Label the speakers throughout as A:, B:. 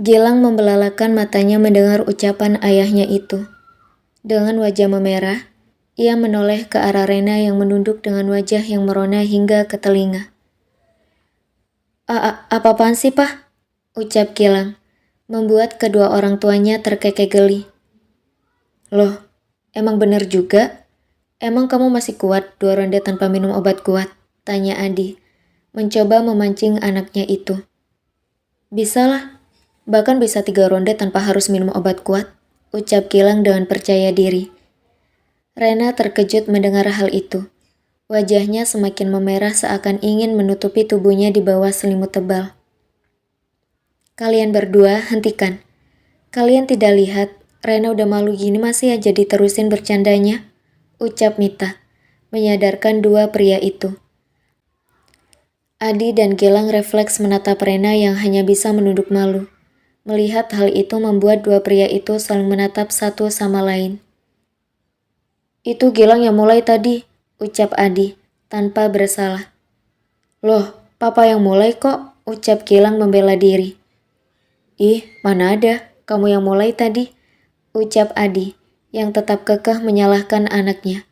A: Gilang membelalakan matanya mendengar ucapan ayahnya itu. Dengan wajah memerah, ia menoleh ke arah Rena yang menunduk dengan wajah yang merona hingga ke telinga. Apa-apaan sih, Pak? Ucap Gilang, membuat kedua orang tuanya terkekeh geli. Loh, emang bener juga? Emang kamu masih kuat 2 ronde tanpa minum obat kuat? Tanya Adi, mencoba memancing anaknya itu. Bisalah, bahkan bisa 3 ronde tanpa harus minum obat kuat, ucap Gilang dengan percaya diri. Rena terkejut mendengar hal itu. Wajahnya semakin memerah seakan ingin menutupi tubuhnya di bawah selimut tebal. Kalian berdua, hentikan. Kalian tidak lihat, Rena udah malu gini masih aja diterusin bercandanya, ucap Mita, menyadarkan dua pria itu. Adi dan Gilang refleks menatap Rena yang hanya bisa menunduk malu. Melihat hal itu membuat dua pria itu saling menatap satu sama lain. Itu Gilang yang mulai tadi, ucap Adi, tanpa bersalah. Loh, papa yang mulai kok, ucap Gilang membela diri. Ih, mana ada, kamu yang mulai tadi, ucap Adi, yang tetap kekeh menyalahkan anaknya.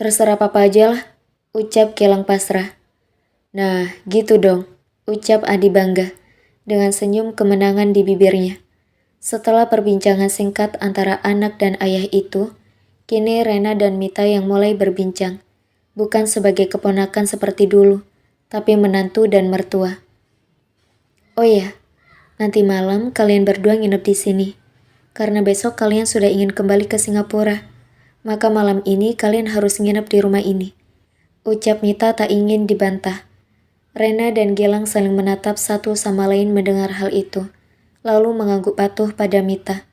A: Terserah papa aja lah, ucap Gilang pasrah. Nah, gitu dong, ucap Adi bangga, dengan senyum kemenangan di bibirnya. Setelah perbincangan singkat antara anak dan ayah itu, kini Rena dan Mita yang mulai berbincang, bukan sebagai keponakan seperti dulu, tapi menantu dan mertua. Oh iya, nanti malam kalian berdua nginep di sini, karena besok kalian sudah ingin kembali ke Singapura, maka malam ini kalian harus nginep di rumah ini, ucap Mita tak ingin dibantah. Rena dan Gilang saling menatap satu sama lain mendengar hal itu, lalu mengangguk patuh pada Mita.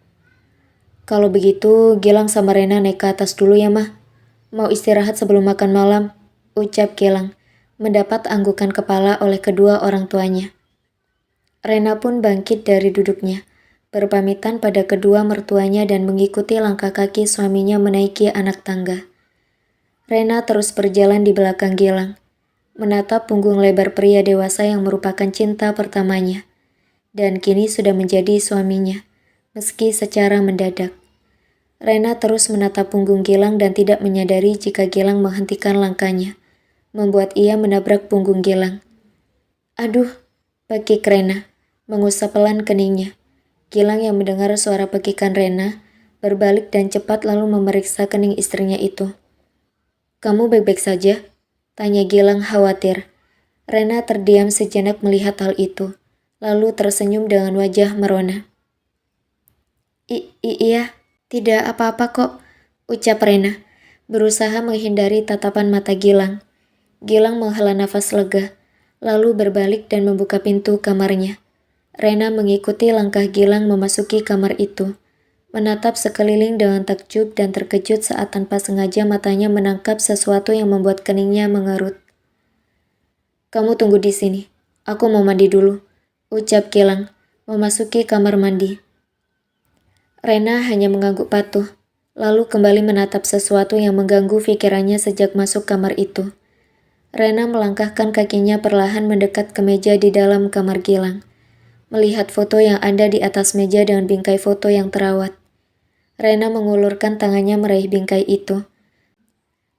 A: Kalau begitu, Gilang sama Rena naik ke atas dulu ya, Mah. Mau istirahat sebelum makan malam, ucap Gilang, mendapat anggukan kepala oleh kedua orang tuanya. Rena pun bangkit dari duduknya, berpamitan pada kedua mertuanya dan mengikuti langkah kaki suaminya menaiki anak tangga. Rena terus berjalan di belakang Gilang, menatap punggung lebar pria dewasa yang merupakan cinta pertamanya, dan kini sudah menjadi suaminya, meski secara mendadak. Rena terus menatap punggung Gilang dan tidak menyadari jika Gilang menghentikan langkahnya, membuat ia menabrak punggung Gilang. Aduh, bekik Rena, mengusap pelan keningnya. Gilang yang mendengar suara pekikan Rena, berbalik dan cepat lalu memeriksa kening istrinya itu. Kamu baik-baik saja? Tanya Gilang khawatir. Rena terdiam sejenak melihat hal itu, lalu tersenyum dengan wajah merona. Iya, tidak apa-apa kok, ucap Rena, berusaha menghindari tatapan mata Gilang. Gilang menghela nafas lega, lalu berbalik dan membuka pintu kamarnya. Rena mengikuti langkah Gilang memasuki kamar itu, menatap sekeliling dengan takjub dan terkejut saat tanpa sengaja matanya menangkap sesuatu yang membuat keningnya mengerut. Kamu tunggu di sini, aku mau mandi dulu, ucap Gilang, memasuki kamar mandi. Rena hanya mengangguk patuh, lalu kembali menatap sesuatu yang mengganggu pikirannya sejak masuk kamar itu. Rena melangkahkan kakinya perlahan mendekat ke meja di dalam kamar Gilang, melihat foto yang ada di atas meja dengan bingkai foto yang terawat. Rena mengulurkan tangannya meraih bingkai itu,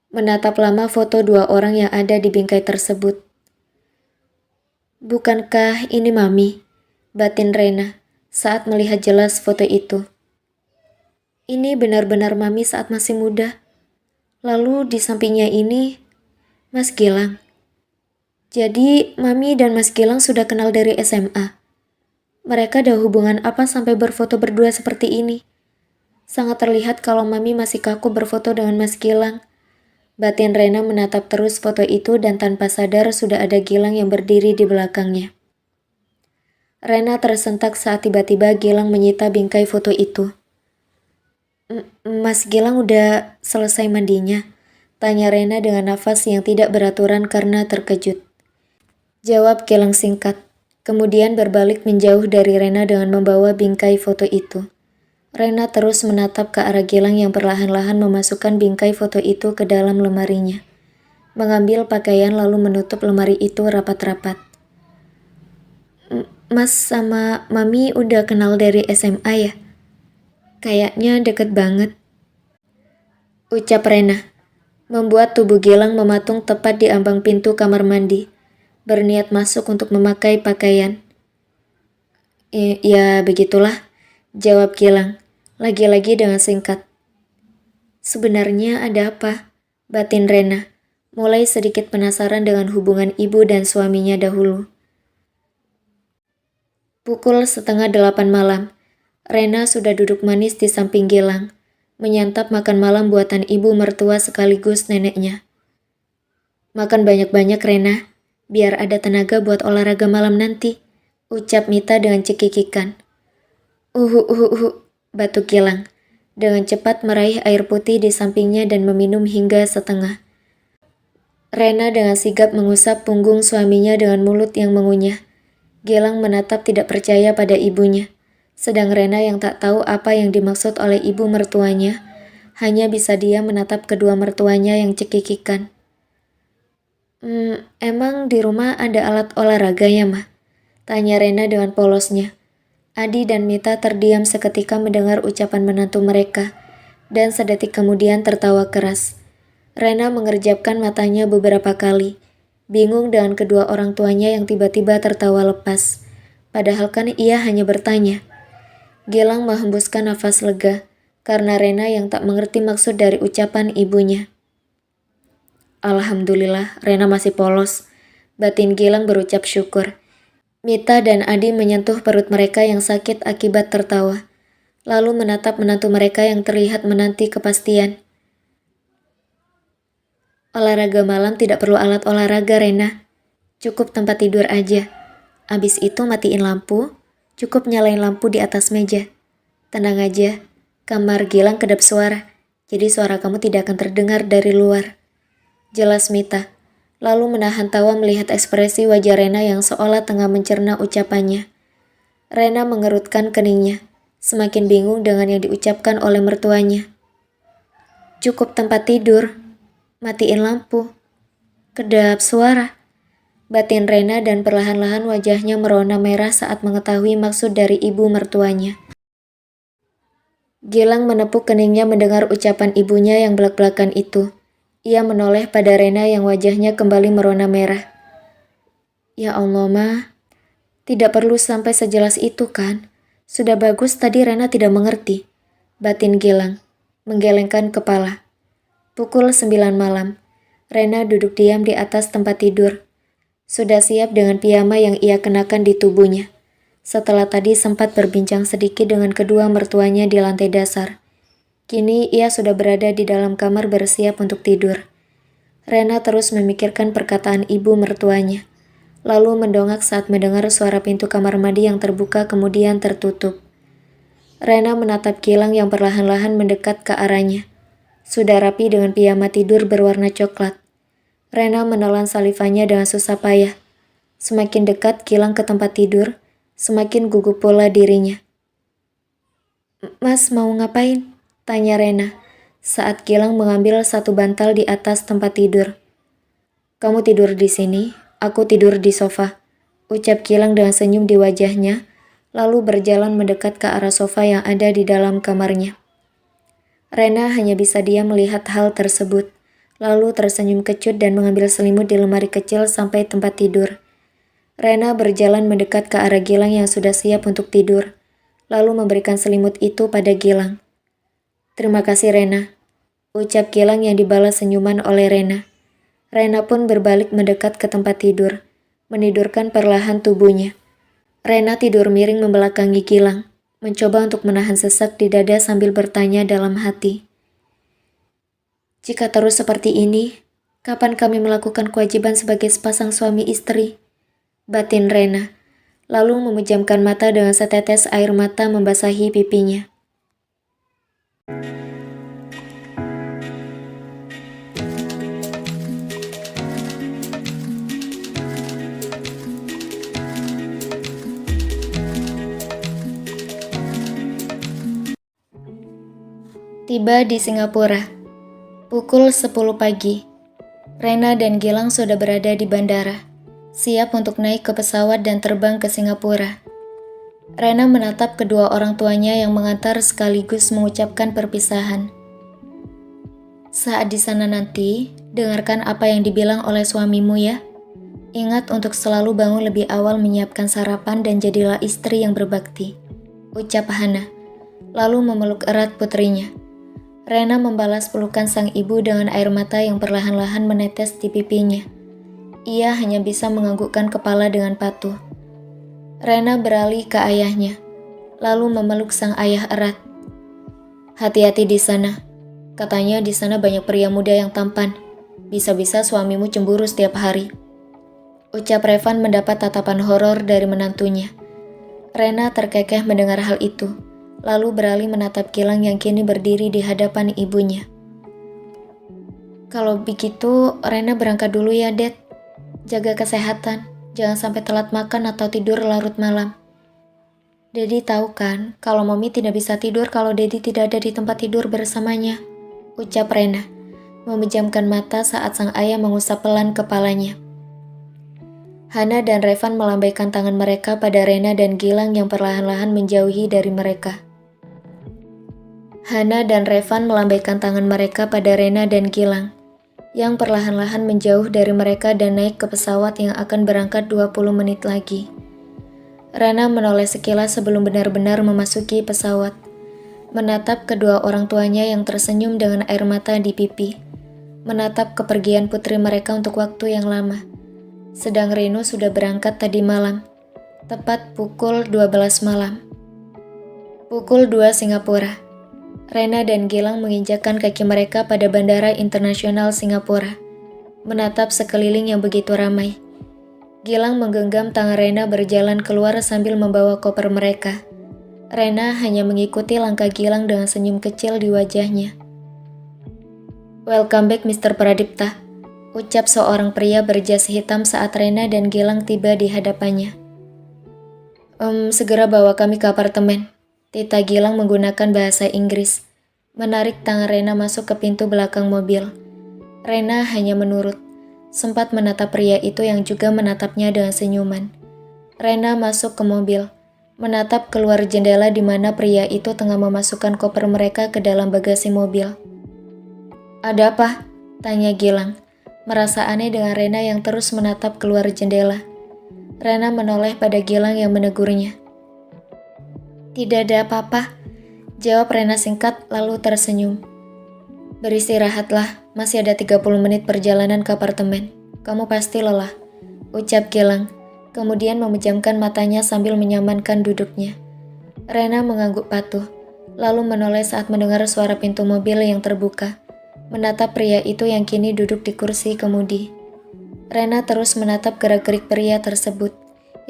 A: menatap lama foto dua orang yang ada di bingkai tersebut. Bukankah ini Mami? Batin Rena saat melihat jelas foto itu. Ini benar-benar Mami saat masih muda. Lalu di sampingnya ini, Mas Gilang. Jadi Mami dan Mas Gilang sudah kenal dari SMA. Mereka ada hubungan apa sampai berfoto berdua seperti ini? Sangat terlihat kalau Mami masih kaku berfoto dengan Mas Gilang. Batin Rena menatap terus foto itu dan tanpa sadar sudah ada Gilang yang berdiri di belakangnya. Rena tersentak saat tiba-tiba Gilang menyita bingkai foto itu. Mas Gilang udah selesai mandinya? Tanya Rena dengan nafas yang tidak beraturan karena terkejut. Jawab Gilang singkat, kemudian berbalik menjauh dari Rena dengan membawa bingkai foto itu. Rena terus menatap ke arah Gilang yang perlahan-lahan memasukkan bingkai foto itu ke dalam lemarinya. Mengambil pakaian lalu menutup lemari itu rapat-rapat. Mas sama Mami udah kenal dari SMA ya? Kayaknya deket banget, ucap Rena, membuat tubuh Gilang mematung tepat di ambang pintu kamar mandi, berniat masuk untuk memakai pakaian. Ya begitulah, jawab Gilang, lagi-lagi dengan singkat. Sebenarnya ada apa? Batin Rena, mulai sedikit penasaran dengan hubungan ibu dan suaminya dahulu. Pukul 7:30 malam, Rena sudah duduk manis di samping Gilang, menyantap makan malam buatan ibu mertua sekaligus neneknya. Makan banyak-banyak Rena, biar ada tenaga buat olahraga malam nanti, ucap Mita dengan cekikikan. Batuk Gilang, dengan cepat meraih air putih di sampingnya dan meminum hingga setengah. Rena dengan sigap mengusap punggung suaminya dengan mulut yang mengunyah. Gilang menatap tidak percaya pada ibunya. Sedang Rena yang tak tahu apa yang dimaksud oleh ibu mertuanya, hanya bisa dia menatap kedua mertuanya yang cekikikan. Emang di rumah ada alat olahraga ya, Mah? Tanya Rena dengan polosnya. Adi dan Mita terdiam seketika mendengar ucapan menantu mereka, dan sedetik kemudian tertawa keras. Rena mengerjapkan matanya beberapa kali, bingung dengan kedua orang tuanya yang tiba-tiba tertawa lepas. Padahal kan ia hanya bertanya. Gilang menghembuskan nafas lega, karena Rena yang tak mengerti maksud dari ucapan ibunya. Alhamdulillah, Rena masih polos. Batin Gilang berucap syukur. Mita dan Adi menyentuh perut mereka yang sakit akibat tertawa, lalu menatap menantu mereka yang terlihat menanti kepastian. Olahraga malam tidak perlu alat olahraga, Rena. Cukup tempat tidur aja. Abis itu matiin lampu, cukup nyalain lampu di atas meja. Tenang aja, kamar Gilang kedap suara, jadi suara kamu tidak akan terdengar dari luar. Jelas Mita, lalu menahan tawa melihat ekspresi wajah Rena yang seolah tengah mencerna ucapannya. Rena mengerutkan keningnya, semakin bingung dengan yang diucapkan oleh mertuanya. Cukup tempat tidur, matiin lampu, kedap suara. Batin Rena dan perlahan-lahan wajahnya merona merah saat mengetahui maksud dari ibu mertuanya. Gilang menepuk keningnya mendengar ucapan ibunya yang belak-belakan itu. Ia menoleh pada Rena yang wajahnya kembali merona merah. Ya Allah, Ma. Tidak perlu sampai sejelas itu kan? Sudah bagus tadi Rena tidak mengerti. Batin Gilang, menggelengkan kepala. Pukul 9 malam. Rena duduk diam di atas tempat tidur. Sudah siap dengan piyama yang ia kenakan di tubuhnya. Setelah tadi sempat berbincang sedikit dengan kedua mertuanya di lantai dasar. Kini ia sudah berada di dalam kamar bersiap untuk tidur. Rena terus memikirkan perkataan ibu mertuanya, lalu mendongak saat mendengar suara pintu kamar mandi yang terbuka kemudian tertutup. Rena menatap Gilang yang perlahan-lahan mendekat ke arahnya. Sudah rapi dengan piyama tidur berwarna coklat. Rena menelan salivanya dengan susah payah. Semakin dekat Gilang ke tempat tidur, semakin gugup pula dirinya. Mas mau ngapain? Tanya Rena, saat Gilang mengambil satu bantal di atas tempat tidur. Kamu tidur di sini, aku tidur di sofa, ucap Gilang dengan senyum di wajahnya, lalu berjalan mendekat ke arah sofa yang ada di dalam kamarnya. Rena hanya bisa diam melihat hal tersebut, lalu tersenyum kecut dan mengambil selimut di lemari kecil sampai tempat tidur. Rena berjalan mendekat ke arah Gilang yang sudah siap untuk tidur, lalu memberikan selimut itu pada Gilang. Terima kasih Rena, ucap Gilang yang dibalas senyuman oleh Rena. Rena pun berbalik mendekat ke tempat tidur, menidurkan perlahan tubuhnya. Rena tidur miring membelakangi Gilang, mencoba untuk menahan sesak di dada sambil bertanya dalam hati. Jika terus seperti ini, kapan kami melakukan kewajiban sebagai sepasang suami istri? Batin Rena, lalu memejamkan mata dengan setetes air mata membasahi pipinya. Tiba di Singapura. Pukul 10 pagi, Rena dan Gilang sudah berada di bandara, siap untuk naik ke pesawat dan terbang ke Singapura. Rena menatap kedua orang tuanya yang mengantar sekaligus mengucapkan perpisahan. Saat di sana nanti, dengarkan apa yang dibilang oleh suamimu ya. Ingat untuk selalu bangun lebih awal menyiapkan sarapan dan jadilah istri yang berbakti, ucap Hana, lalu memeluk erat putrinya. Rena membalas pelukan sang ibu dengan air mata yang perlahan-lahan menetes di pipinya. Ia hanya bisa menganggukkan kepala dengan patuh. Rena beralih ke ayahnya, lalu memeluk sang ayah erat. Hati-hati di sana. Katanya di sana banyak pria muda yang tampan. Bisa-bisa suamimu cemburu setiap hari. Ucap Revan mendapat tatapan horor dari menantunya. Rena terkekeh mendengar hal itu, lalu beralih menatap Gilang yang kini berdiri di hadapan ibunya. Kalau begitu, Rena berangkat dulu ya, Dad. Jaga kesehatan, jangan sampai telat makan atau tidur larut malam. Daddy tahu kan, kalau Mommy tidak bisa tidur kalau Daddy tidak ada di tempat tidur bersamanya, ucap Rena, memejamkan mata saat sang ayah mengusap pelan kepalanya. Hana dan Revan melambaikan tangan mereka pada Rena dan Gilang yang perlahan-lahan menjauhi dari mereka. Hana dan Revan melambaikan tangan mereka pada Rena dan Gilang, yang perlahan-lahan menjauh dari mereka dan naik ke pesawat yang akan berangkat 20 menit lagi. Rena menoleh sekilas sebelum benar-benar memasuki pesawat, menatap kedua orang tuanya yang tersenyum dengan air mata di pipi, menatap kepergian putri mereka untuk waktu yang lama. Sedang Reno sudah berangkat tadi malam, tepat pukul 12 malam. Pukul 2 Singapura. Rena dan Gilang menginjakkan kaki mereka pada Bandara Internasional Singapura, menatap sekeliling yang begitu ramai. Gilang menggenggam tangan Rena berjalan keluar sambil membawa koper mereka. Rena hanya mengikuti langkah Gilang dengan senyum kecil di wajahnya. Welcome back Mr. Pradipta, ucap seorang pria berjas hitam saat Rena dan Gilang tiba di hadapannya. Segera bawa kami ke apartemen. Tita Gilang menggunakan bahasa Inggris, menarik tangan Rena masuk ke pintu belakang mobil. Rena hanya menurut, sempat menatap pria itu yang juga menatapnya dengan senyuman. Rena masuk ke mobil, menatap keluar jendela di mana pria itu tengah memasukkan koper mereka ke dalam bagasi mobil. Ada apa? Tanya Gilang, merasa aneh dengan Rena yang terus menatap keluar jendela. Rena menoleh pada Gilang yang menegurnya. Tidak ada apa-apa, jawab Rena singkat lalu tersenyum. Beristirahatlah, masih ada 30 menit perjalanan ke apartemen. Kamu pasti lelah, ucap Gilang, kemudian memejamkan matanya sambil menyamankan duduknya. Rena mengangguk patuh, lalu menoleh saat mendengar suara pintu mobil yang terbuka, menatap pria itu yang kini duduk di kursi kemudi. Rena terus menatap gerak-gerik pria tersebut,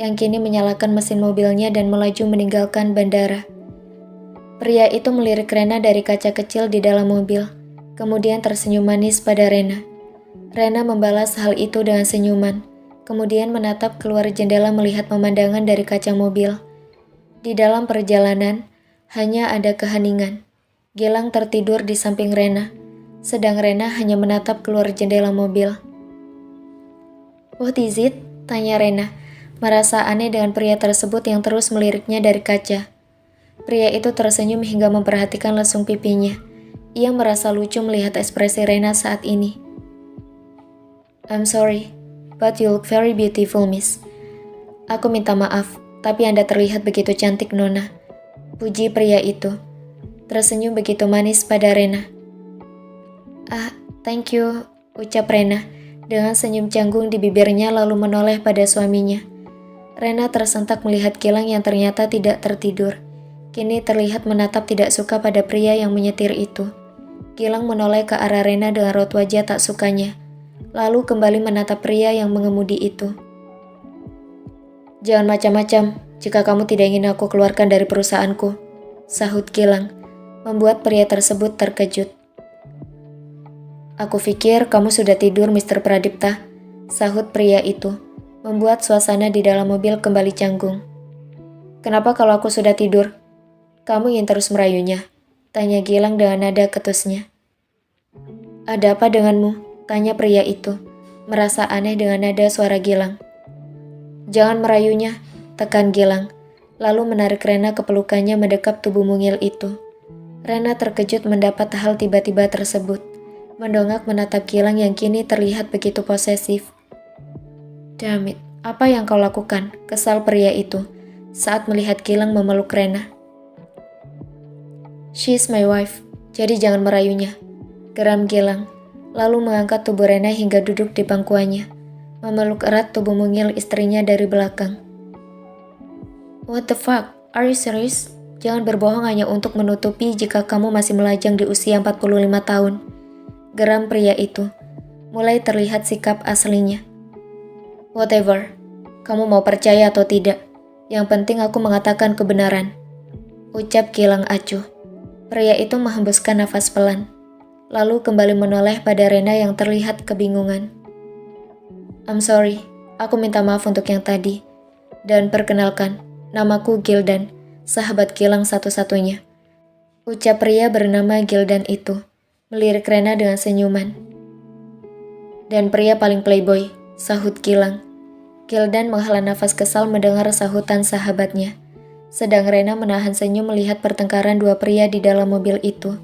A: yang kini menyalakan mesin mobilnya dan melaju meninggalkan bandara. Pria itu melirik Rena dari kaca kecil di dalam mobil, kemudian tersenyum manis pada Rena. Rena membalas hal itu dengan senyuman, kemudian menatap keluar jendela melihat pemandangan dari kaca mobil. Di dalam perjalanan, hanya ada keheningan. Gilang tertidur di samping Rena, sedang Rena hanya menatap keluar jendela mobil. What is it? Tanya Rena, merasa aneh dengan pria tersebut yang terus meliriknya dari kaca. Pria itu tersenyum hingga memperhatikan lesung pipinya. Ia merasa lucu melihat ekspresi Rena saat ini. I'm sorry, but you look very beautiful, miss. Aku minta maaf, tapi Anda terlihat begitu cantik, Nona. Puji pria itu. Tersenyum begitu manis pada Rena. Thank you, ucap Rena, dengan senyum canggung di bibirnya lalu menoleh pada suaminya. Rena tersentak melihat Gilang yang ternyata tidak tertidur. Kini terlihat menatap tidak suka pada pria yang menyetir itu. Gilang menoleh ke arah Rena dengan raut wajah tak sukanya, lalu kembali menatap pria yang mengemudi itu. Jangan macam-macam, jika kamu tidak ingin aku keluarkan dari perusahaanku, sahut Gilang, membuat pria tersebut terkejut. Aku pikir kamu sudah tidur, Mr. Pradipta, sahut pria itu, membuat suasana di dalam mobil kembali canggung. Kenapa kalau aku sudah tidur? Kamu ingin terus merayunya? Tanya Gilang dengan nada ketusnya. Ada apa denganmu? Tanya pria itu, merasa aneh dengan nada suara Gilang. Jangan merayunya, tekan Gilang. lalu menarik Rena ke pelukannya mendekap tubuh mungil itu. Rena terkejut mendapat hal tiba-tiba tersebut, mendongak menatap Gilang yang kini terlihat begitu posesif. "Damn it, apa yang kau lakukan?" kesal pria itu saat melihat Gilang memeluk Rena. "She's my wife, jadi jangan merayunya," geram Gilang, lalu mengangkat tubuh Rena hingga duduk di pangkuannya, memeluk erat tubuh mungil istrinya dari belakang. "What the fuck? Are you serious? Jangan berbohong hanya untuk menutupi jika kamu masih melajang di usia 45 tahun. Geram pria itu. Mulai terlihat sikap aslinya. "Whatever. Kamu mau percaya atau tidak. Yang penting aku mengatakan kebenaran," ucap Gilang acuh. Pria itu menghembuskan nafas pelan, lalu kembali menoleh pada Rena yang terlihat kebingungan. "I'm sorry. Aku minta maaf untuk yang tadi. Dan perkenalkan, namaku Gildan, sahabat Gilang satu-satunya," ucap pria bernama Gildan itu, melirik Rena dengan senyuman. "Dan pria paling playboy," sahut Gilang. Gildan menghela nafas kesal mendengar sahutan sahabatnya, sedang Rena menahan senyum melihat pertengkaran dua pria di dalam mobil itu.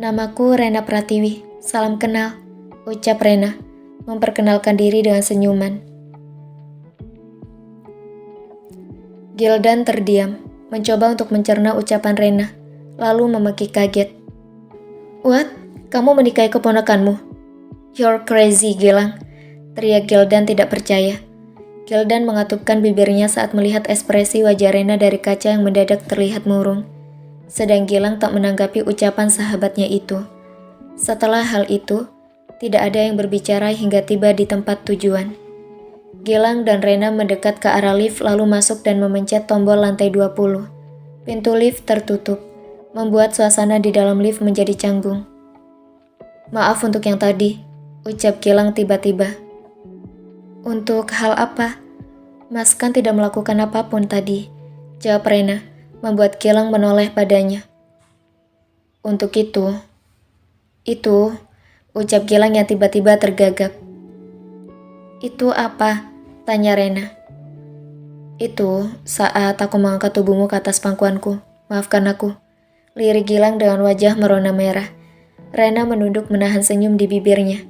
A: "Namaku Rena Pratiwi, salam kenal," ucap Rena, memperkenalkan diri dengan senyuman. Gildan terdiam, mencoba untuk mencerna ucapan Rena, lalu memekik kaget. "What? Kamu menikahi keponakanmu?" "You're crazy, Gilang," teriak Gildan tidak percaya. Gildan mengatupkan bibirnya saat melihat ekspresi wajah Rena dari kaca yang mendadak terlihat murung, sedang Gilang tak menanggapi ucapan sahabatnya itu. Setelah hal itu, tidak ada yang berbicara hingga tiba di tempat tujuan. Gilang dan Rena mendekat ke arah lift lalu masuk dan memencet tombol lantai 20. Pintu lift tertutup, membuat suasana di dalam lift menjadi canggung. "Maaf untuk yang tadi," ucap Gilang tiba-tiba. "Untuk hal apa? Mas kan tidak melakukan apapun tadi," jawab Rena, membuat Gilang menoleh padanya. "Untuk itu," ucap Gilang yang tiba-tiba tergagap. "Itu apa?" tanya Rena. "Itu saat aku mengangkat tubuhmu ke atas pangkuanku. Maafkan aku," lirik Gilang dengan wajah merona merah. Rena menunduk menahan senyum di bibirnya.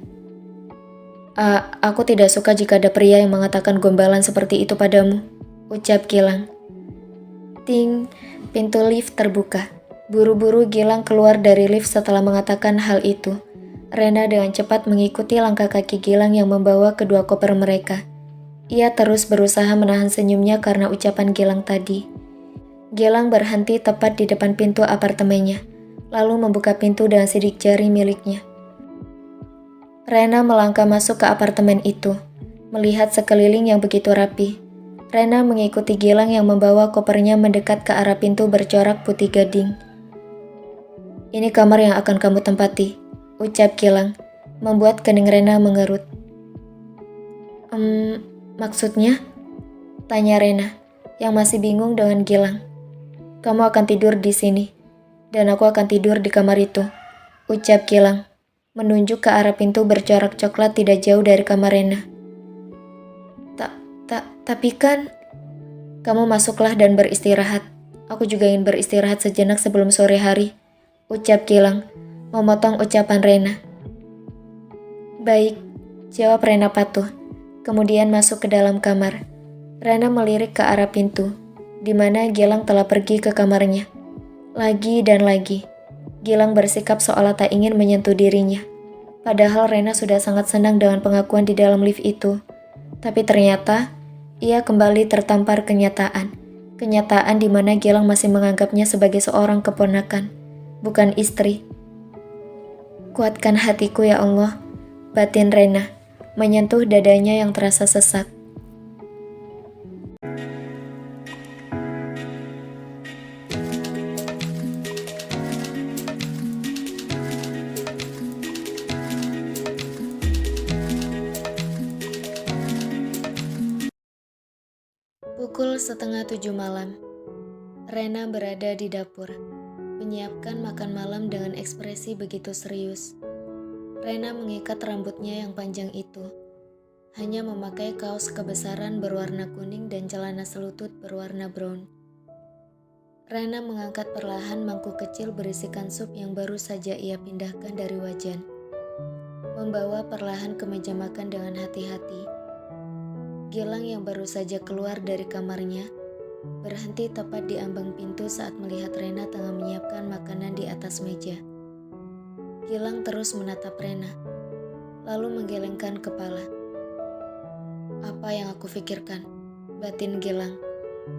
A: Aku tidak suka jika ada pria yang mengatakan gombalan seperti itu padamu," ucap Gilang. Ting, pintu lift terbuka. Buru-buru Gilang keluar dari lift setelah mengatakan hal itu. Rena dengan cepat mengikuti langkah kaki Gilang yang membawa kedua koper mereka. Ia terus berusaha menahan senyumnya karena ucapan Gilang tadi. Gilang berhenti tepat di depan pintu apartemennya, lalu membuka pintu dengan sidik jari miliknya. Rena melangkah masuk ke apartemen itu, melihat sekeliling yang begitu rapi. Rena mengikuti Gilang yang membawa kopernya mendekat ke arah pintu bercorak putih gading. "Ini kamar yang akan kamu tempati," ucap Gilang, membuat kening Rena mengerut. Maksudnya?" tanya Rena, yang masih bingung dengan Gilang. "Kamu akan tidur di sini, dan aku akan tidur di kamar itu," ucap Gilang, menunjuk ke arah pintu bercorak coklat tidak jauh dari kamar Rena. Tapi kan..." "Kamu masuklah dan beristirahat. Aku juga ingin beristirahat sejenak sebelum sore hari," ucap Gilang, memotong ucapan Rena. "Baik," jawab Rena patuh, kemudian masuk ke dalam kamar. Rena melirik ke arah pintu, di mana Gilang telah pergi ke kamarnya. Lagi dan lagi, Gilang bersikap seolah tak ingin menyentuh dirinya. Padahal Rena sudah sangat senang dengan pengakuan di dalam lift itu. Tapi ternyata, ia kembali tertampar kenyataan. Kenyataan di mana Gilang masih menganggapnya sebagai seorang keponakan, bukan istri. "Kuatkan hatiku ya Allah," batin Rena, menyentuh dadanya yang terasa sesak. Pukul 6:30 malam. Rena berada di dapur, menyiapkan makan malam dengan ekspresi begitu serius. Rena mengikat rambutnya yang panjang itu, hanya memakai kaos kebesaran berwarna kuning dan celana selutut berwarna brown. Rena mengangkat perlahan mangkuk kecil berisikan sup yang baru saja ia pindahkan dari wajan. Membawa perlahan ke meja makan dengan hati-hati. Gilang yang baru saja keluar dari kamarnya, berhenti tepat di ambang pintu saat melihat Rena tengah menyiapkan makanan di atas meja. Gilang terus menatap Rena, lalu menggelengkan kepala. Apa yang aku pikirkan? Batin Gilang,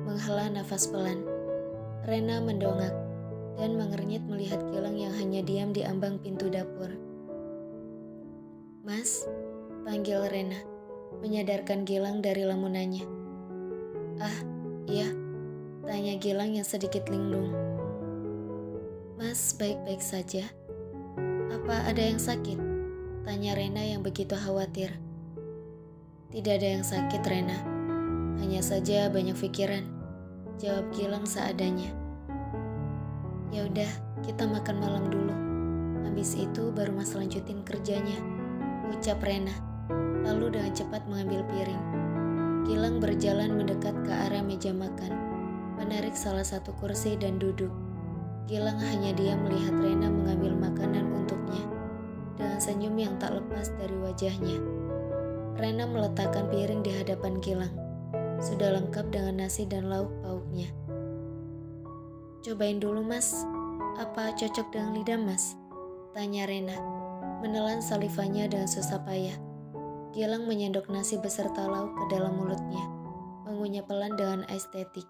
A: menghela nafas pelan. Rena mendongak dan mengernyit melihat Gilang yang hanya diam di ambang pintu dapur. Mas, panggil Rena, menyadarkan Gilang dari lamunannya. Ah, iya, tanya Gilang yang sedikit linglung. Mas baik-baik saja? Apa ada yang sakit? Tanya Rena yang begitu khawatir. Tidak ada yang sakit, Rena. Hanya saja banyak pikiran, jawab Gilang seadanya. Ya udah, kita makan malam dulu. Habis itu baru Mas lanjutin kerjanya, ucap Rena. Lalu dengan cepat mengambil piring. Gilang berjalan mendekat ke arah meja makan, menarik salah satu kursi dan duduk. Gilang hanya diam melihat Rena mengambil makanan untuknya, dengan senyum yang tak lepas dari wajahnya. Rena meletakkan piring di hadapan Gilang. Sudah lengkap dengan nasi dan lauk pauknya. Cobain dulu, Mas. Apa cocok dengan lidah, Mas? Tanya Rena, menelan salivanya dengan susah payah. Gilang menyendok nasi beserta lauk ke dalam mulutnya, mengunyah pelan dengan estetik.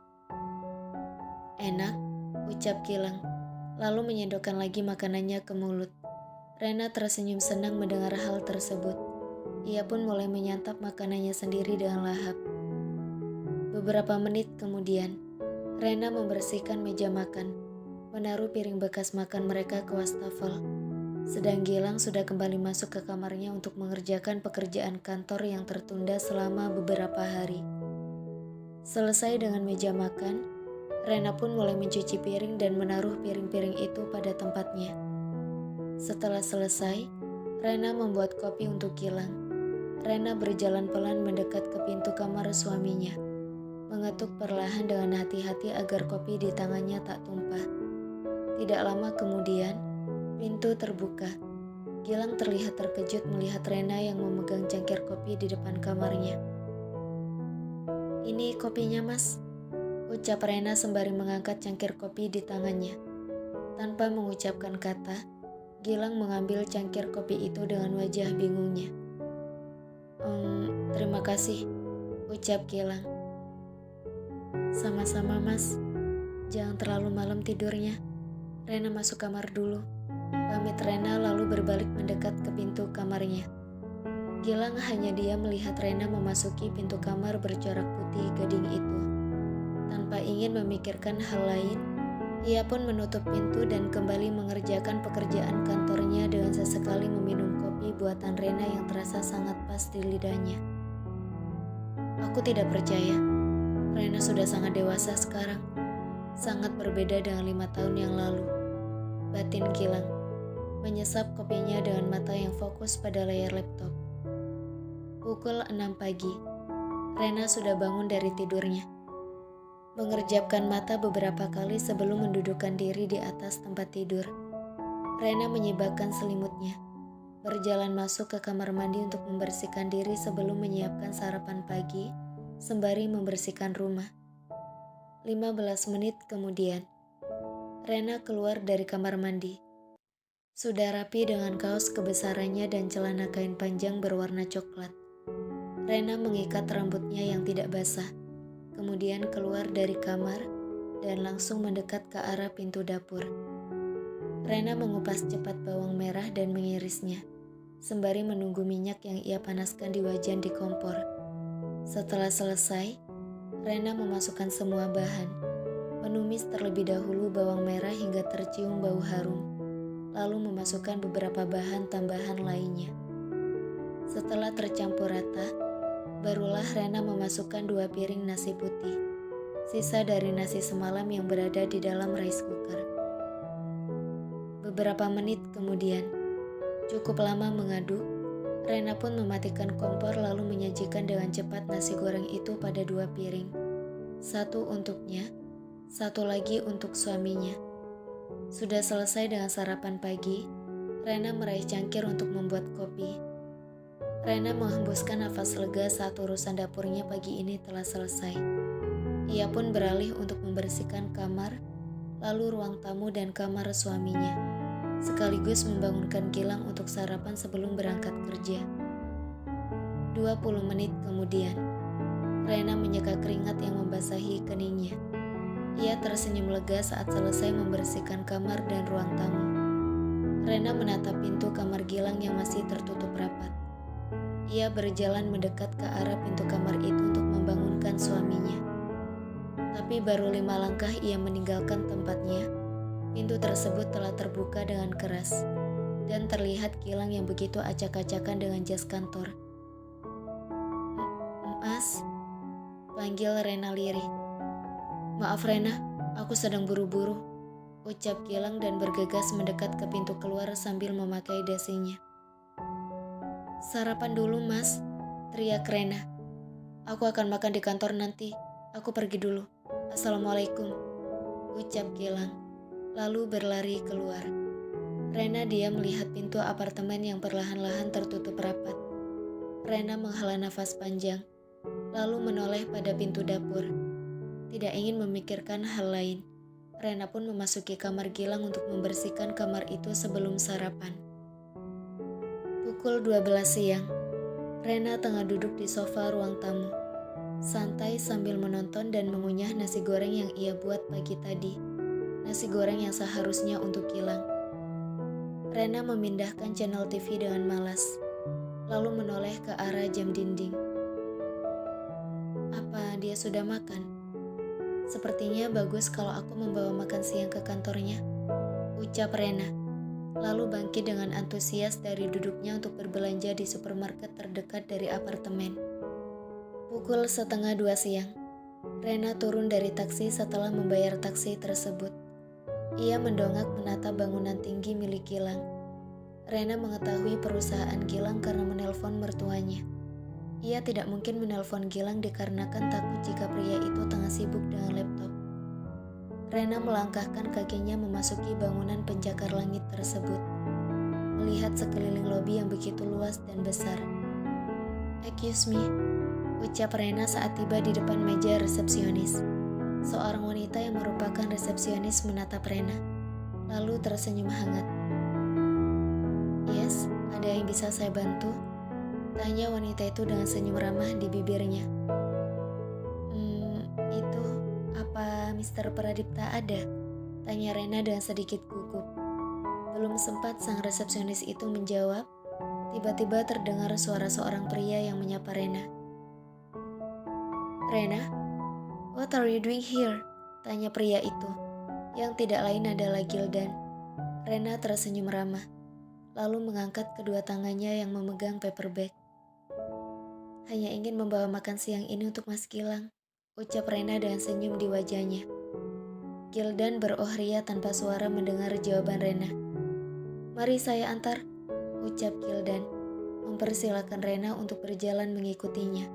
A: Enak, ucap Gilang, lalu menyendokkan lagi makanannya ke mulut. Rena tersenyum senang mendengar hal tersebut. Ia pun mulai menyantap makanannya sendiri dengan lahap. Beberapa menit kemudian, Rena membersihkan meja makan, menaruh piring bekas makan mereka ke wastafel. Sedang Gilang sudah kembali masuk ke kamarnya untuk mengerjakan pekerjaan kantor yang tertunda selama beberapa hari. Selesai dengan meja makan, Rena pun mulai mencuci piring dan menaruh piring-piring itu pada tempatnya. Setelah selesai, Rena membuat kopi untuk Gilang. Rena berjalan pelan mendekat ke pintu kamar suaminya, mengetuk perlahan dengan hati-hati agar kopi di tangannya tak tumpah. Tidak lama kemudian, pintu terbuka. Gilang terlihat terkejut melihat Rena yang memegang cangkir kopi di depan kamarnya. Ini kopinya, Mas, ucap Rena sembari mengangkat cangkir kopi di tangannya. Tanpa mengucapkan kata, Gilang mengambil cangkir kopi itu dengan wajah bingungnya. Terima kasih, ucap Gilang. Sama-sama, Mas. Jangan terlalu malam tidurnya. Rena masuk kamar dulu. Pamit Rena lalu berbalik mendekat ke pintu kamarnya. Gilang hanya diam melihat Rena memasuki pintu kamar bercorak putih gading itu. Tanpa ingin memikirkan hal lain, ia pun menutup pintu dan kembali mengerjakan pekerjaan kantornya dengan sesekali meminum kopi buatan Rena yang terasa sangat pas di lidahnya. Aku tidak percaya. Rena sudah sangat dewasa sekarang. Sangat berbeda dengan 5 tahun yang lalu. Batin Gilang, menyesap kopinya dengan mata yang fokus pada layar laptop. Pukul 6 pagi, Rena sudah bangun dari tidurnya. Mengerjapkan mata beberapa kali sebelum mendudukkan diri di atas tempat tidur. Rena menyibakkan selimutnya, berjalan masuk ke kamar mandi untuk membersihkan diri sebelum menyiapkan sarapan pagi, sembari membersihkan rumah. 15 menit kemudian, Rena keluar dari kamar mandi. Sudah rapi dengan kaos kebesarannya dan celana kain panjang berwarna coklat. Rena mengikat rambutnya yang tidak basah, kemudian keluar dari kamar dan langsung mendekat ke arah pintu dapur. Rena mengupas cepat bawang merah dan mengirisnya, sembari menunggu minyak yang ia panaskan di wajan di kompor. Setelah selesai, Rena memasukkan semua bahan, menumis terlebih dahulu bawang merah hingga tercium bau harum, lalu memasukkan beberapa bahan tambahan lainnya. Setelah tercampur rata, barulah Rena memasukkan 2 piring nasi putih, sisa dari nasi semalam yang berada di dalam rice cooker. Beberapa menit kemudian, cukup lama mengaduk, Rena pun mematikan kompor lalu menyajikan dengan cepat nasi goreng itu pada 2 piring. Satu untuknya, satu lagi untuk suaminya. Sudah selesai dengan sarapan pagi, Rena meraih cangkir untuk membuat kopi. Rena menghembuskan nafas lega saat urusan dapurnya pagi ini telah selesai. Ia pun beralih untuk membersihkan kamar, lalu ruang tamu dan kamar suaminya, sekaligus membangunkan Gilang untuk sarapan sebelum berangkat kerja. 20 menit kemudian, Rena menyeka keringat yang membasahi keningnya. Ia tersenyum lega saat selesai membersihkan kamar dan ruang tamu. Rena menatap pintu kamar Gilang yang masih tertutup rapat. Ia berjalan mendekat ke arah pintu kamar itu untuk membangunkan suaminya. Tapi baru 5 langkah ia meninggalkan tempatnya, pintu tersebut telah terbuka dengan keras, dan terlihat Gilang yang begitu acak-acakan dengan jas kantor. "Mas," panggil Rena lirih. "Maaf Rena, aku sedang buru-buru," ucap Gilang dan bergegas mendekat ke pintu keluar sambil memakai dasinya. "Sarapan dulu mas," teriak Rena. "Aku akan makan di kantor nanti, aku pergi dulu. Assalamualaikum," ucap Gilang, lalu berlari keluar. Rena diam melihat pintu apartemen yang perlahan-lahan tertutup rapat. Rena menghela nafas panjang, lalu menoleh pada pintu dapur. Tidak ingin memikirkan hal lain, Rena pun memasuki kamar Gilang untuk membersihkan kamar itu sebelum sarapan. Pukul 12 siang, Rena tengah duduk di sofa ruang tamu, santai sambil menonton dan mengunyah nasi goreng yang ia buat pagi tadi. Nasi goreng yang seharusnya untuk Gilang. Rena memindahkan channel TV dengan malas, lalu menoleh ke arah jam dinding. Apa dia sudah makan? "Sepertinya bagus kalau aku membawa makan siang ke kantornya," ucap Rena, lalu bangkit dengan antusias dari duduknya untuk berbelanja di supermarket terdekat dari apartemen. Pukul 1:30 siang, Rena turun dari taksi setelah membayar taksi tersebut. Ia mendongak menatap bangunan tinggi milik Gilang. Rena mengetahui perusahaan Gilang karena menelpon mertuanya. Ia tidak mungkin menelpon Gilang dikarenakan takut jika pria itu tengah sibuk dengan laptop. Rena melangkahkan kakinya memasuki bangunan pencakar langit tersebut, melihat sekeliling lobi yang begitu luas dan besar. "Excuse me," ucap Rena saat tiba di depan meja resepsionis. Seorang wanita yang merupakan resepsionis menatap Rena, lalu tersenyum hangat. "Yes, ada yang bisa saya bantu?" tanya wanita itu dengan senyum ramah di bibirnya. Itu, apa Mr. Pradipta ada?" tanya Rena dengan sedikit gugup. Belum sempat sang resepsionis itu menjawab, tiba-tiba terdengar suara seorang pria yang menyapa Rena. "Rena, what are you doing here?" tanya pria itu, yang tidak lain adalah Gildan. Rena tersenyum ramah, lalu mengangkat kedua tangannya yang memegang paper bag. "Hanya ingin membawa makan siang ini untuk Mas Gilang," ucap Rena dengan senyum di wajahnya. Gildan beroh ria tanpa suara mendengar jawaban Rena. "Mari saya antar," ucap Gildan, mempersilakan Rena untuk berjalan mengikutinya.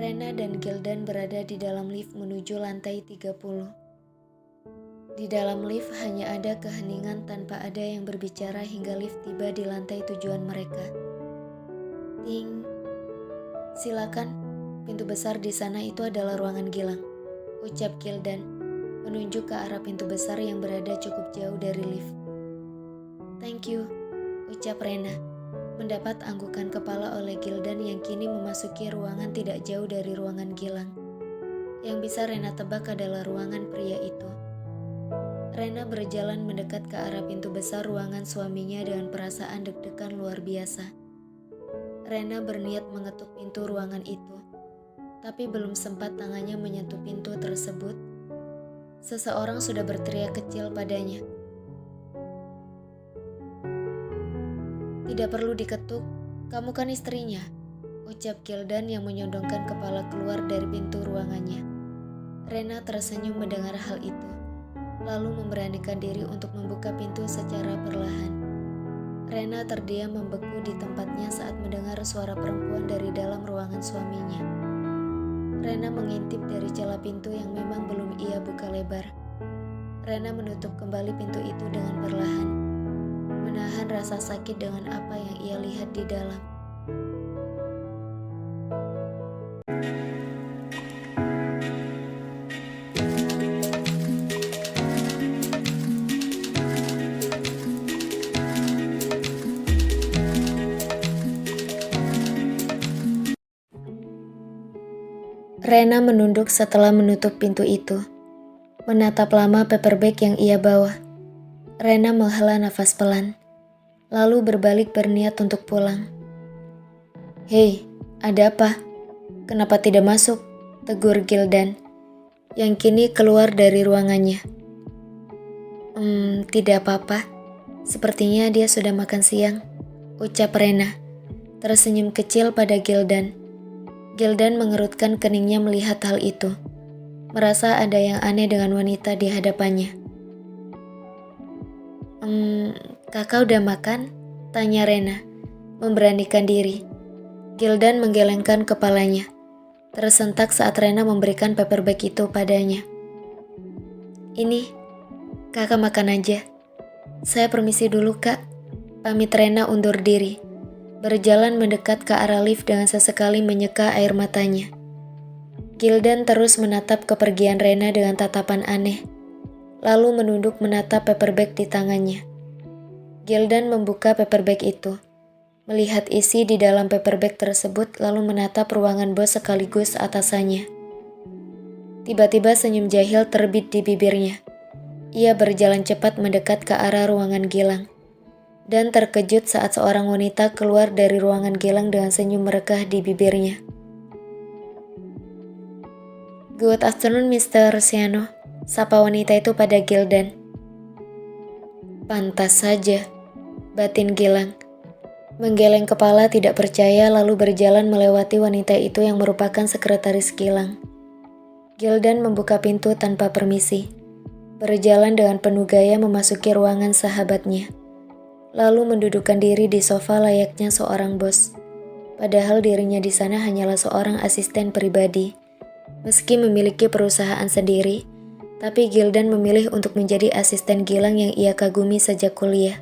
A: Rena dan Gildan berada di dalam lift menuju lantai 30. Di dalam lift hanya ada keheningan tanpa ada yang berbicara hingga lift tiba di lantai tujuan mereka. Ting. "Silakan, pintu besar di sana itu adalah ruangan Gilang," ucap Gildan, menunjuk ke arah pintu besar yang berada cukup jauh dari lift. "Thank you," ucap Rena, mendapat anggukan kepala oleh Gildan yang kini memasuki ruangan tidak jauh dari ruangan Gilang. Yang bisa Rena tebak adalah ruangan pria itu. Rena berjalan mendekat ke arah pintu besar ruangan suaminya dengan perasaan deg-degan luar biasa. Rena berniat mengetuk pintu ruangan itu, tapi belum sempat tangannya menyentuh pintu tersebut, seseorang sudah berteriak kecil padanya. "Tidak perlu diketuk, kamu kan istrinya," ucap Gildan yang menyodongkan kepala keluar dari pintu ruangannya. Rena tersenyum mendengar hal itu, lalu memberanikan diri untuk membuka pintu secara perlahan. Rena terdiam membeku di tempatnya saat mendengar suara perempuan dari dalam ruangan suaminya. Rena mengintip dari celah pintu yang memang belum ia buka lebar. Rena menutup kembali pintu itu dengan perlahan, menahan rasa sakit dengan apa yang ia lihat di dalam. Rena menunduk setelah menutup pintu itu, menatap lama paperback yang ia bawa. Rena menghela nafas pelan, lalu berbalik berniat untuk pulang. "Hei, ada apa? Kenapa tidak masuk?" tegur Gildan, yang kini keluar dari ruangannya. Tidak apa-apa. Sepertinya dia sudah makan siang," ucap Rena, tersenyum kecil pada Gildan. Gildan mengerutkan keningnya melihat hal itu, merasa ada yang aneh dengan wanita di hadapannya. Kakak udah makan?" tanya Rena, memberanikan diri. Gildan menggelengkan kepalanya, tersentak saat Rena memberikan paperback itu padanya. "Ini, kakak makan aja. Saya permisi dulu, Kak," pamit Rena undur diri, berjalan mendekat ke arah lift dengan sesekali menyeka air matanya. Gildan terus menatap kepergian Rena dengan tatapan aneh, lalu menunduk menatap paperback di tangannya. Gildan membuka paperback itu, melihat isi di dalam paperback tersebut lalu menatap ruangan bos sekaligus atasannya. Tiba-tiba senyum jahil terbit di bibirnya. Ia berjalan cepat mendekat ke arah ruangan Gilang, dan terkejut saat seorang wanita keluar dari ruangan Gilang dengan senyum merekah di bibirnya. "Good afternoon, Mr. Siano," sapa wanita itu pada Gildan. "Pantas saja," batin Gilang. Menggeleng kepala tidak percaya lalu berjalan melewati wanita itu yang merupakan sekretaris Gilang. Gildan membuka pintu tanpa permisi, berjalan dengan penuh gaya memasuki ruangan sahabatnya, lalu mendudukkan diri di sofa layaknya seorang bos. Padahal dirinya di sana hanyalah seorang asisten pribadi. Meski memiliki perusahaan sendiri, tapi Gildan memilih untuk menjadi asisten Gilang yang ia kagumi sejak kuliah.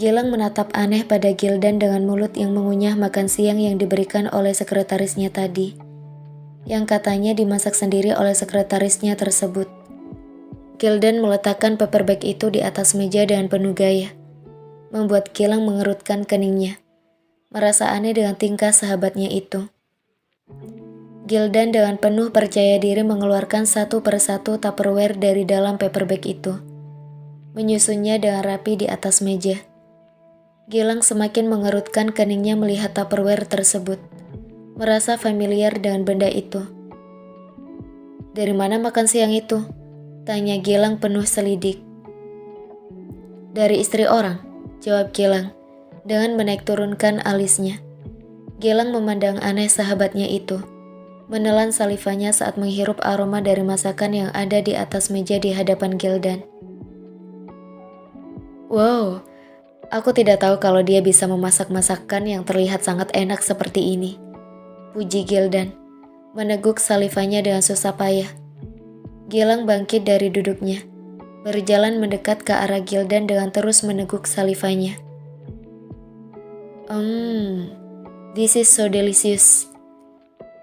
A: Gilang menatap aneh pada Gildan dengan mulut yang mengunyah makan siang yang diberikan oleh sekretarisnya tadi, yang katanya dimasak sendiri oleh sekretarisnya tersebut. Gildan meletakkan paperback itu di atas meja dengan penuh gaya, membuat Gilang mengerutkan keningnya, merasa aneh dengan tingkah sahabatnya itu. Gildan dengan penuh percaya diri mengeluarkan satu persatu Tupperware dari dalam paperback itu, menyusunnya dengan rapi di atas meja. Gilang semakin mengerutkan keningnya melihat Tupperware tersebut, merasa familiar dengan benda itu. "Dari mana makan siang itu?" tanya Gilang penuh selidik. "Dari istri orang," jawab Gilang, dengan menaik turunkan alisnya. Gilang memandang aneh sahabatnya itu, menelan salivanya saat menghirup aroma dari masakan yang ada di atas meja di hadapan Gildan. "Wow, aku tidak tahu kalau dia bisa memasak masakan yang terlihat sangat enak seperti ini," puji Gildan, meneguk salivanya dengan susah payah. Gilang bangkit dari duduknya, berjalan mendekat ke arah Gildan dengan terus meneguk salivanya. This is so delicious,"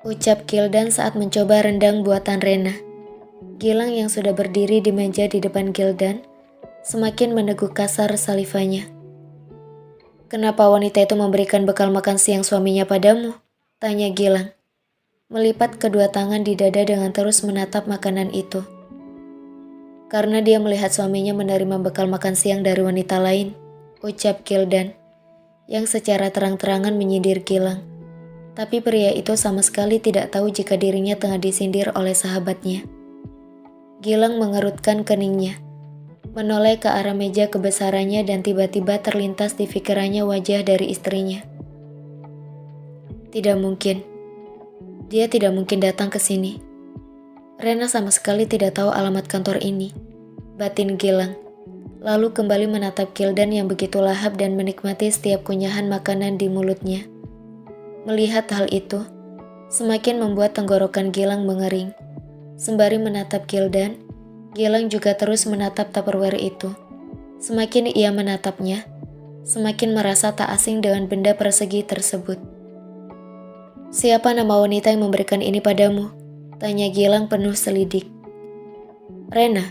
A: ucap Gildan saat mencoba rendang buatan Rena. Gilang yang sudah berdiri di meja di depan Gildan, semakin meneguk kasar salivanya. "Kenapa wanita itu memberikan bekal makan siang suaminya padamu?" tanya Gilang, melipat kedua tangan di dada dengan terus menatap makanan itu. "Karena dia melihat suaminya menerima bekal makan siang dari wanita lain," ucap Gildan, yang secara terang-terangan menyindir Gilang. Tapi pria itu sama sekali tidak tahu jika dirinya tengah disindir oleh sahabatnya. Gilang mengerutkan keningnya, menoleh ke arah meja kebesarannya dan tiba-tiba terlintas di pikirannya wajah dari istrinya. Tidak mungkin. Dia tidak mungkin datang ke sini. Rena sama sekali tidak tahu alamat kantor ini, batin Gilang. lalu kembali menatap Gildan yang begitu lahap dan menikmati setiap kunyahan makanan di mulutnya. Melihat hal itu, semakin membuat tenggorokan Gilang mengering. Sembari menatap Gildan, Gilang juga terus menatap Tupperware itu. Semakin ia menatapnya, semakin merasa tak asing dengan benda persegi tersebut. "Siapa nama wanita yang memberikan ini padamu?" tanya Gilang penuh selidik. "Rena,"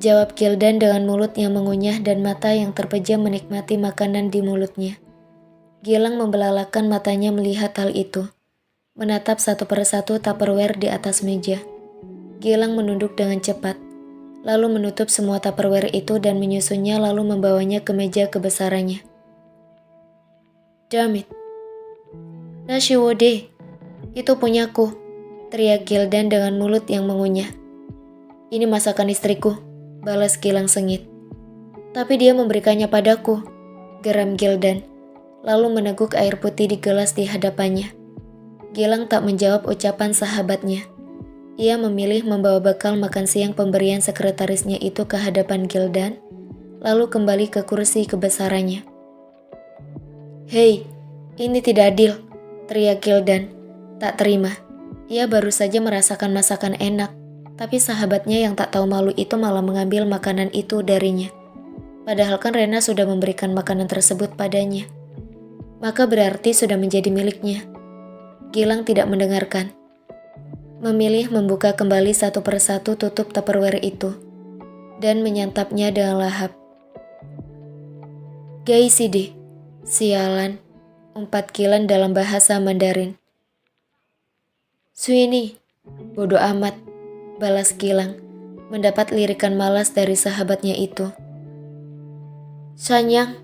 A: jawab Gildan dengan mulut yang mengunyah dan mata yang terpejam menikmati makanan di mulutnya. Gilang membelalakan matanya melihat hal itu, menatap satu persatu Tupperware di atas meja. Gilang menunduk dengan cepat, lalu menutup semua Tupperware itu dan menyusunnya lalu membawanya ke meja kebesarannya. "Damn it. Nashiwode, itu punyaku," teriak Gildan dengan mulut yang mengunyah. "Ini masakan istriku," balas Gilang sengit. "Tapi dia memberikannya padaku," geram Gildan, lalu meneguk air putih di gelas di hadapannya. Gilang tak menjawab ucapan sahabatnya. Ia memilih membawa bekal makan siang pemberian sekretarisnya itu ke hadapan Gildan, lalu kembali ke kursi kebesarannya. "Hei, ini tidak adil," teriak Gildan. Tak terima. Ia baru saja merasakan masakan enak, tapi sahabatnya yang tak tahu malu itu malah mengambil makanan itu darinya. Padahal kan Rena sudah memberikan makanan tersebut padanya. Maka berarti sudah menjadi miliknya. Gilang tidak mendengarkan. Memilih membuka kembali satu persatu tutup Tupperware itu, dan menyantapnya dengan lahap. "Gaiside, sialan," umpat Gilang dalam bahasa Mandarin. "Suini, bodoh amat," balas Gilang, mendapat lirikan malas dari sahabatnya itu. "Sanyang,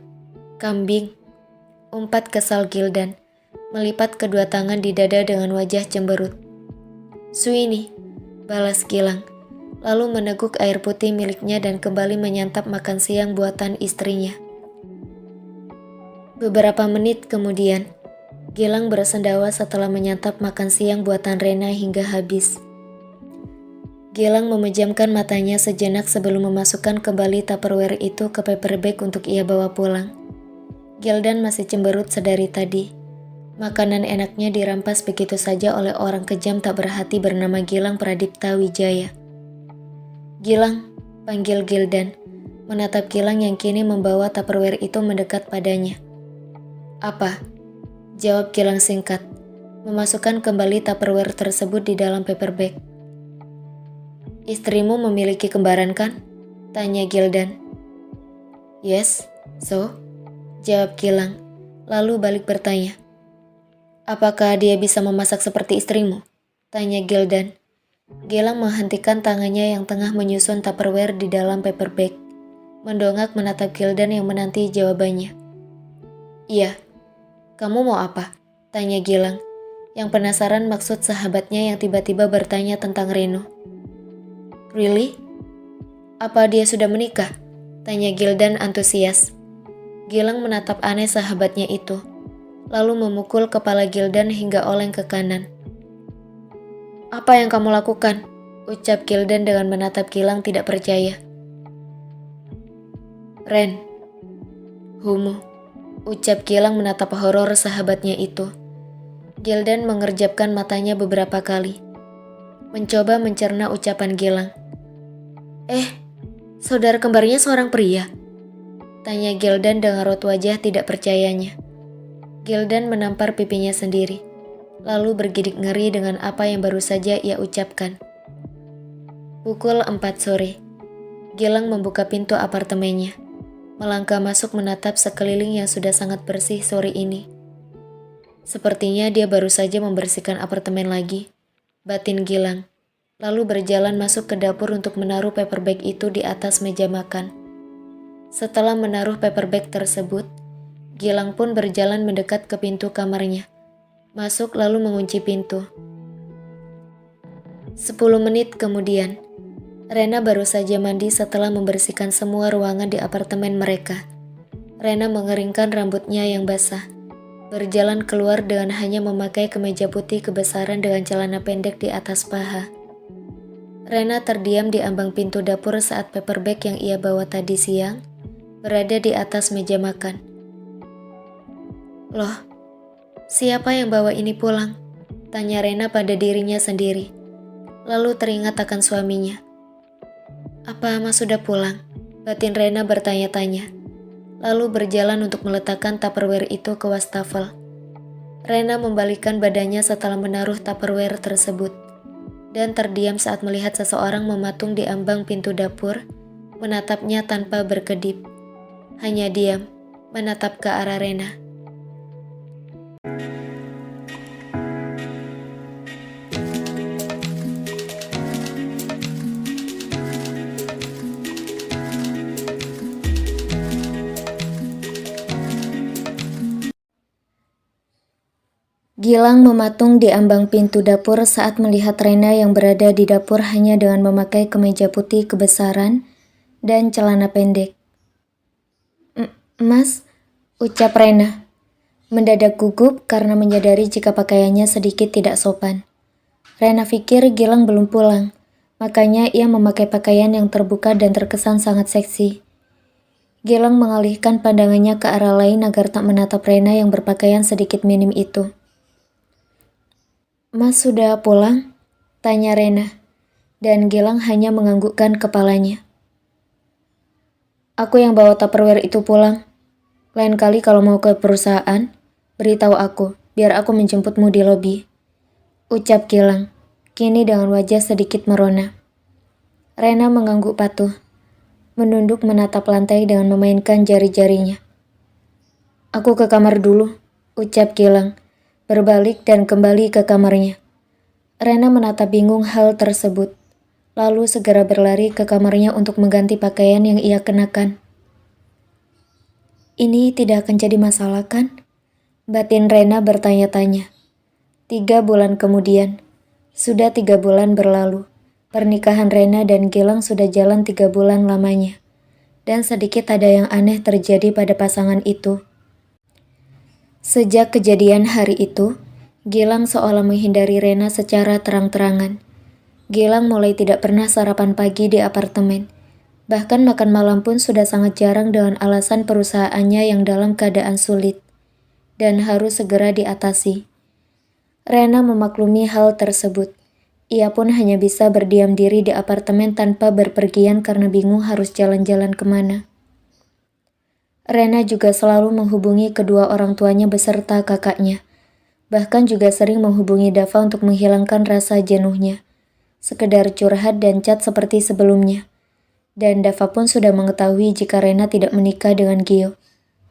A: kambing," umpat kesal Gildan, melipat kedua tangan di dada dengan wajah cemberut. "Suini," balas Gilang, lalu meneguk air putih miliknya dan kembali menyantap makan siang buatan istrinya. Beberapa menit kemudian, Gilang bersendawa setelah menyantap makan siang buatan Rena hingga habis. Gilang memejamkan matanya sejenak sebelum memasukkan kembali Tupperware itu ke paper bag untuk ia bawa pulang. Gildan masih cemberut sedari tadi. Makanan enaknya dirampas begitu saja oleh orang kejam tak berhati bernama Gilang Pradipta Wijaya. "Gilang," panggil Gildan, menatap Gilang yang kini membawa Tupperware itu mendekat padanya. "Apa?" jawab Gilang singkat, memasukkan kembali Tupperware tersebut di dalam paper bag. "Istrimu memiliki kembaran kan?" tanya Gildan. "Yes, so?" jawab Gilang, lalu balik bertanya. "Apakah dia bisa memasak seperti istrimu?" tanya Gildan. Gilang menghentikan tangannya yang tengah menyusun Tupperware di dalam paper bag, mendongak menatap Gildan yang menanti jawabannya. "Iya, kamu mau apa?" tanya Gilang, yang penasaran maksud sahabatnya yang tiba-tiba bertanya tentang Reno. "Really? Apa dia sudah menikah?" tanya Gildan antusias. Gilang menatap aneh sahabatnya itu, lalu memukul kepala Gildan hingga oleng ke kanan. "Apa yang kamu lakukan?" ucap Gildan dengan menatap Gilang tidak percaya. "Ren, humu," ucap Gilang menatap horor sahabatnya itu. Gildan mengerjapkan matanya beberapa kali, mencoba mencerna ucapan Gilang. Saudara kembarnya seorang pria?" tanya Gildan dengan raut wajah tidak percayanya. Gildan menampar pipinya sendiri, lalu bergidik ngeri dengan apa yang baru saja ia ucapkan. Pukul 4 sore, Gilang membuka pintu apartemennya, melangkah masuk menatap sekeliling yang sudah sangat bersih sore ini. Sepertinya dia baru saja membersihkan apartemen lagi, batin Gilang, lalu berjalan masuk ke dapur untuk menaruh paper bag itu di atas meja makan. Setelah menaruh paper bag tersebut, Gilang pun berjalan mendekat ke pintu kamarnya, masuk lalu mengunci pintu. 10 menit kemudian, Rena baru saja mandi setelah membersihkan semua ruangan di apartemen mereka. Rena mengeringkan rambutnya yang basah, berjalan keluar dengan hanya memakai kemeja putih kebesaran dengan celana pendek di atas paha. Rena terdiam di ambang pintu dapur saat paper bag yang ia bawa tadi siang berada di atas meja makan. Loh, siapa yang bawa ini pulang? Tanya Rena pada dirinya sendiri. Lalu teringat akan suaminya. Apa Mas sudah pulang? Batin Rena bertanya-tanya. Lalu berjalan untuk meletakkan Tupperware itu ke wastafel. Rena membalikkan badannya setelah menaruh Tupperware tersebut. Dan terdiam saat melihat seseorang mematung di ambang pintu dapur, menatapnya tanpa berkedip. Hanya diam, menatap ke arah Rena. Gilang mematung di ambang pintu dapur saat melihat Rena yang berada di dapur hanya dengan memakai kemeja putih kebesaran dan celana pendek. Mas, ucap Rena. Mendadak gugup karena menyadari jika pakaiannya sedikit tidak sopan. Rena pikir Gilang belum pulang, makanya ia memakai pakaian yang terbuka dan terkesan sangat seksi. Gilang mengalihkan pandangannya ke arah lain agar tak menatap Rena yang berpakaian sedikit minim itu. Mas sudah pulang? Tanya Rena, dan Gilang hanya menganggukkan kepalanya. Aku yang bawa Tupperware itu pulang. Lain kali kalau mau ke perusahaan, beritahu aku, biar aku menjemputmu di lobi. Ucap Gilang, kini dengan wajah sedikit merona. Rena mengangguk patuh, menunduk menatap lantai dengan memainkan jari-jarinya. Aku ke kamar dulu, ucap Gilang, berbalik dan kembali ke kamarnya. Rena menatap bingung hal tersebut, lalu segera berlari ke kamarnya untuk mengganti pakaian yang ia kenakan. Ini tidak akan jadi masalah kan? Batin Rena bertanya-tanya. 3 bulan kemudian, sudah 3 bulan berlalu. Pernikahan Rena dan Gilang sudah jalan 3 bulan lamanya. Dan sedikit ada yang aneh terjadi pada pasangan itu. Sejak kejadian hari itu, Gilang seolah menghindari Rena secara terang-terangan. Gilang mulai tidak pernah sarapan pagi di apartemen. Bahkan makan malam pun sudah sangat jarang dengan alasan perusahaannya yang dalam keadaan sulit dan harus segera diatasi. Rena memaklumi hal tersebut. Ia pun hanya bisa berdiam diri di apartemen tanpa berpergian karena bingung harus jalan-jalan kemana. Rena juga selalu menghubungi kedua orang tuanya beserta kakaknya. Bahkan juga sering menghubungi Dava untuk menghilangkan rasa jenuhnya. Sekedar curhat dan chat seperti sebelumnya. Dan Dava pun sudah mengetahui jika Rena tidak menikah dengan Gio,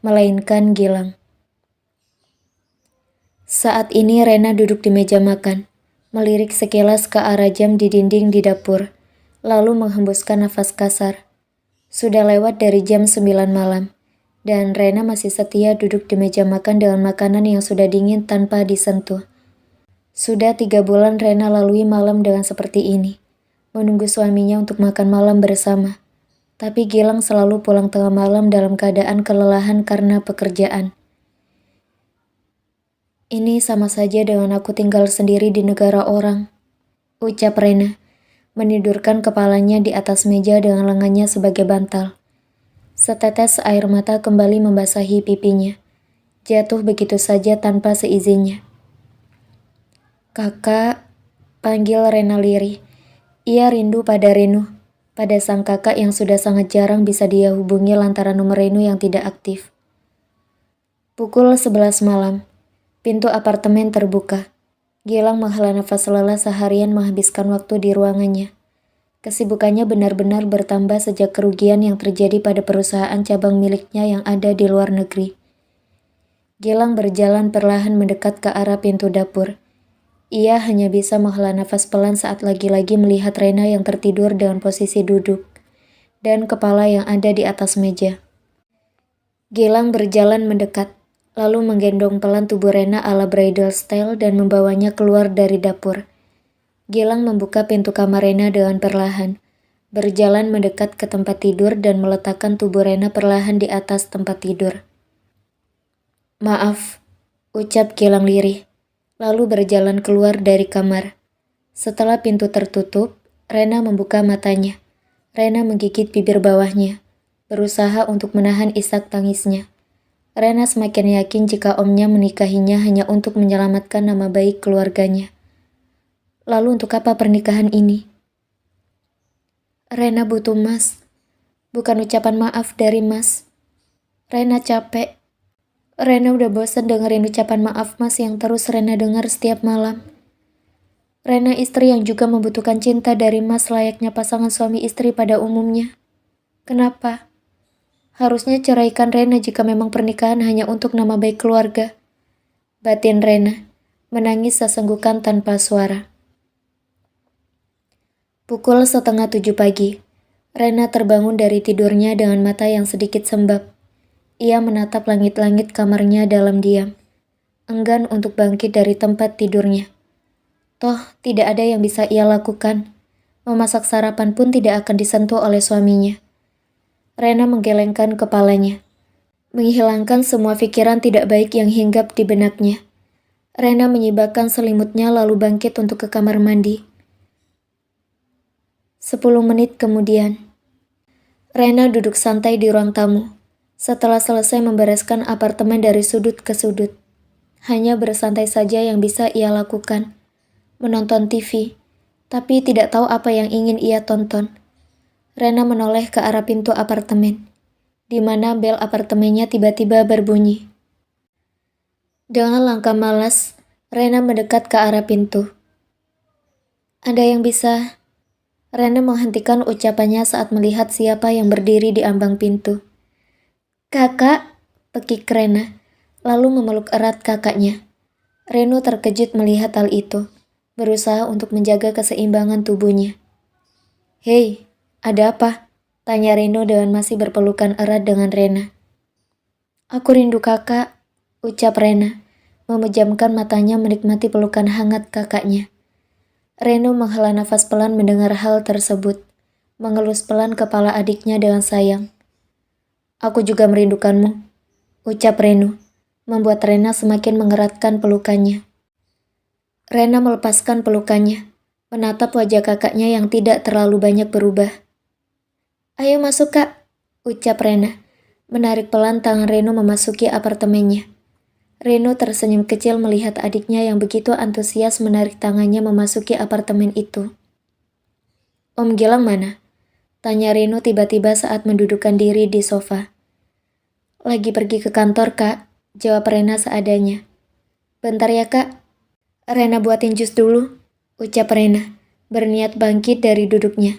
A: melainkan Gilang. Saat ini Rena duduk di meja makan, melirik sekilas ke arah jam di dinding di dapur, lalu menghembuskan nafas kasar. Sudah lewat dari jam 9 malam. Dan Rena masih setia duduk di meja makan dengan makanan yang sudah dingin tanpa disentuh. Sudah 3 bulan Rena lalui malam dengan seperti ini, menunggu suaminya untuk makan malam bersama. Tapi Gilang selalu pulang tengah malam dalam keadaan kelelahan karena pekerjaan. Ini sama saja dengan aku tinggal sendiri di negara orang, ucap Rena, menidurkan kepalanya di atas meja dengan lengannya sebagai bantal. Setetes air mata kembali membasahi pipinya. Jatuh begitu saja tanpa seizinnya. Kakak, panggil Rena lirih. Ia rindu pada Renu, pada sang kakak yang sudah sangat jarang bisa dia hubungi lantaran nomor Renu yang tidak aktif. Pukul 11 malam, pintu apartemen terbuka. Gilang menghela nafas lelah seharian menghabiskan waktu di ruangannya. Kesibukannya benar-benar bertambah sejak kerugian yang terjadi pada perusahaan cabang miliknya yang ada di luar negeri. Gilang berjalan perlahan mendekat ke arah pintu dapur. Ia hanya bisa menghela nafas pelan saat lagi-lagi melihat Rena yang tertidur dengan posisi duduk, dan kepala yang ada di atas meja. Gilang berjalan mendekat, lalu menggendong pelan tubuh Rena ala bridal style dan membawanya keluar dari dapur. Gilang membuka pintu kamar Rena dengan perlahan, berjalan mendekat ke tempat tidur dan meletakkan tubuh Rena perlahan di atas tempat tidur. Maaf, ucap Gilang lirih, lalu berjalan keluar dari kamar. Setelah pintu tertutup, Rena membuka matanya. Rena menggigit bibir bawahnya, berusaha untuk menahan isak tangisnya. Rena semakin yakin jika omnya menikahinya hanya untuk menyelamatkan nama baik keluarganya. Lalu untuk apa pernikahan ini? Rena butuh Mas, bukan ucapan maaf dari Mas. Rena capek. Rena udah bosan dengerin ucapan maaf Mas yang terus Rena dengar setiap malam. Rena istri yang juga membutuhkan cinta dari Mas layaknya pasangan suami istri pada umumnya. Kenapa? Harusnya ceraikan Rena jika memang pernikahan hanya untuk nama baik keluarga. Batin Rena menangis sesenggukan tanpa suara. Pukul 6:30 pagi. Rena terbangun dari tidurnya dengan mata yang sedikit sembab. Ia menatap langit-langit kamarnya dalam diam, enggan untuk bangkit dari tempat tidurnya. Toh, tidak ada yang bisa ia lakukan. Memasak sarapan pun tidak akan disentuh oleh suaminya. Rena menggelengkan kepalanya, menghilangkan semua pikiran tidak baik yang hinggap di benaknya. Rena menyibakkan selimutnya lalu bangkit untuk ke kamar mandi. 10 menit kemudian, Rena duduk santai di ruang tamu. Setelah selesai membereskan apartemen dari sudut ke sudut, hanya bersantai saja yang bisa ia lakukan. Menonton TV, tapi tidak tahu apa yang ingin ia tonton. Rena menoleh ke arah pintu apartemen, di mana bel apartemennya tiba-tiba berbunyi. Dengan langkah malas, Rena mendekat ke arah pintu. Ada yang bisa? Rena menghentikan ucapannya saat melihat siapa yang berdiri di ambang pintu. Kakak, pekik Rena, lalu memeluk erat kakaknya. Reno terkejut melihat hal itu, berusaha untuk menjaga keseimbangan tubuhnya. Hei, ada apa? Tanya Reno dengan masih berpelukan erat dengan Rena. Aku rindu kakak, ucap Rena, memejamkan matanya menikmati pelukan hangat kakaknya. Reno menghela nafas pelan mendengar hal tersebut, mengelus pelan kepala adiknya dengan sayang. Aku juga merindukanmu, ucap Reno, membuat Rena semakin mengeratkan pelukannya. Rena melepaskan pelukannya, menatap wajah kakaknya yang tidak terlalu banyak berubah. Ayo masuk kak, ucap Rena, menarik pelan tangan Reno memasuki apartemennya. Reno tersenyum kecil melihat adiknya yang begitu antusias menarik tangannya memasuki apartemen itu. Om Gilang mana? Tanya Reno tiba-tiba saat mendudukkan diri di sofa. Lagi pergi ke kantor kak, jawab Rena seadanya. Bentar ya kak, Rena buatin jus dulu, ucap Rena, berniat bangkit dari duduknya.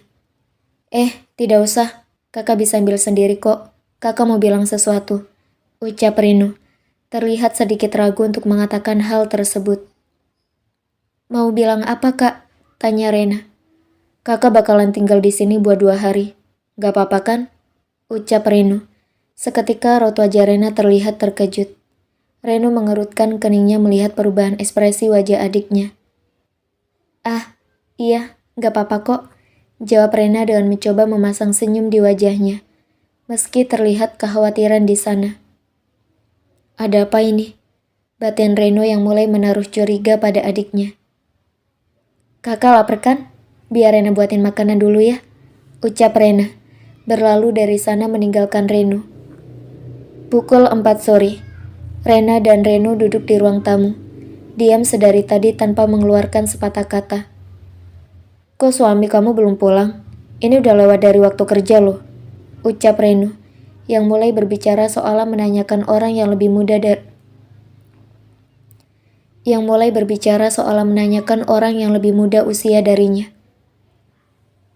A: Tidak usah, kakak bisa ambil sendiri kok, kakak mau bilang sesuatu, ucap Reno, terlihat sedikit ragu untuk mengatakan hal tersebut. Mau bilang apa kak? Tanya Rena. Kakak bakalan tinggal di sini buat 2 hari, gak apa-apa kan? Ucap Reno. Seketika raut wajah Rena terlihat terkejut. Reno mengerutkan keningnya melihat perubahan ekspresi wajah adiknya. Ah, iya, gak apa-apa kok, jawab Rena dengan mencoba memasang senyum di wajahnya, meski terlihat kekhawatiran di sana. Ada apa ini? Batin Reno yang mulai menaruh curiga pada adiknya. Kakak lapar kan? Biar Rena buatin makanan dulu ya, ucap Rena, berlalu dari sana meninggalkan Reno. Pukul 4 sore, Rena dan Reno duduk di ruang tamu, diam sedari tadi tanpa mengeluarkan sepatah kata. Kok suami kamu belum pulang? Ini udah lewat dari waktu kerja loh, ucap Reno, yang mulai berbicara seolah menanyakan orang yang lebih muda usia darinya.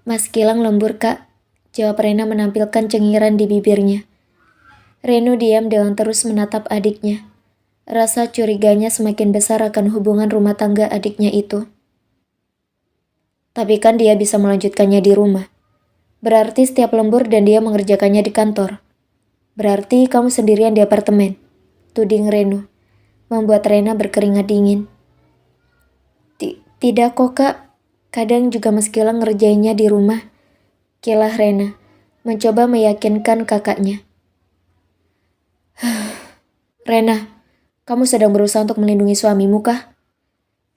A: Mas Gilang lembur kak, jawab Rena menampilkan cengiran di bibirnya. Reno diam dengan terus menatap adiknya. Rasa curiganya semakin besar akan hubungan rumah tangga adiknya itu. Tapi kan dia bisa melanjutkannya di rumah. Berarti setiap lembur dan dia mengerjakannya di kantor. Berarti kamu sendirian di apartemen, tuding Reno, membuat Rena berkeringat dingin. Tidak kok kak, kadang juga Mas Gilang ngerjainnya di rumah, kilah Rena, mencoba meyakinkan kakaknya. Rena, kamu sedang berusaha untuk melindungi suamimu kah?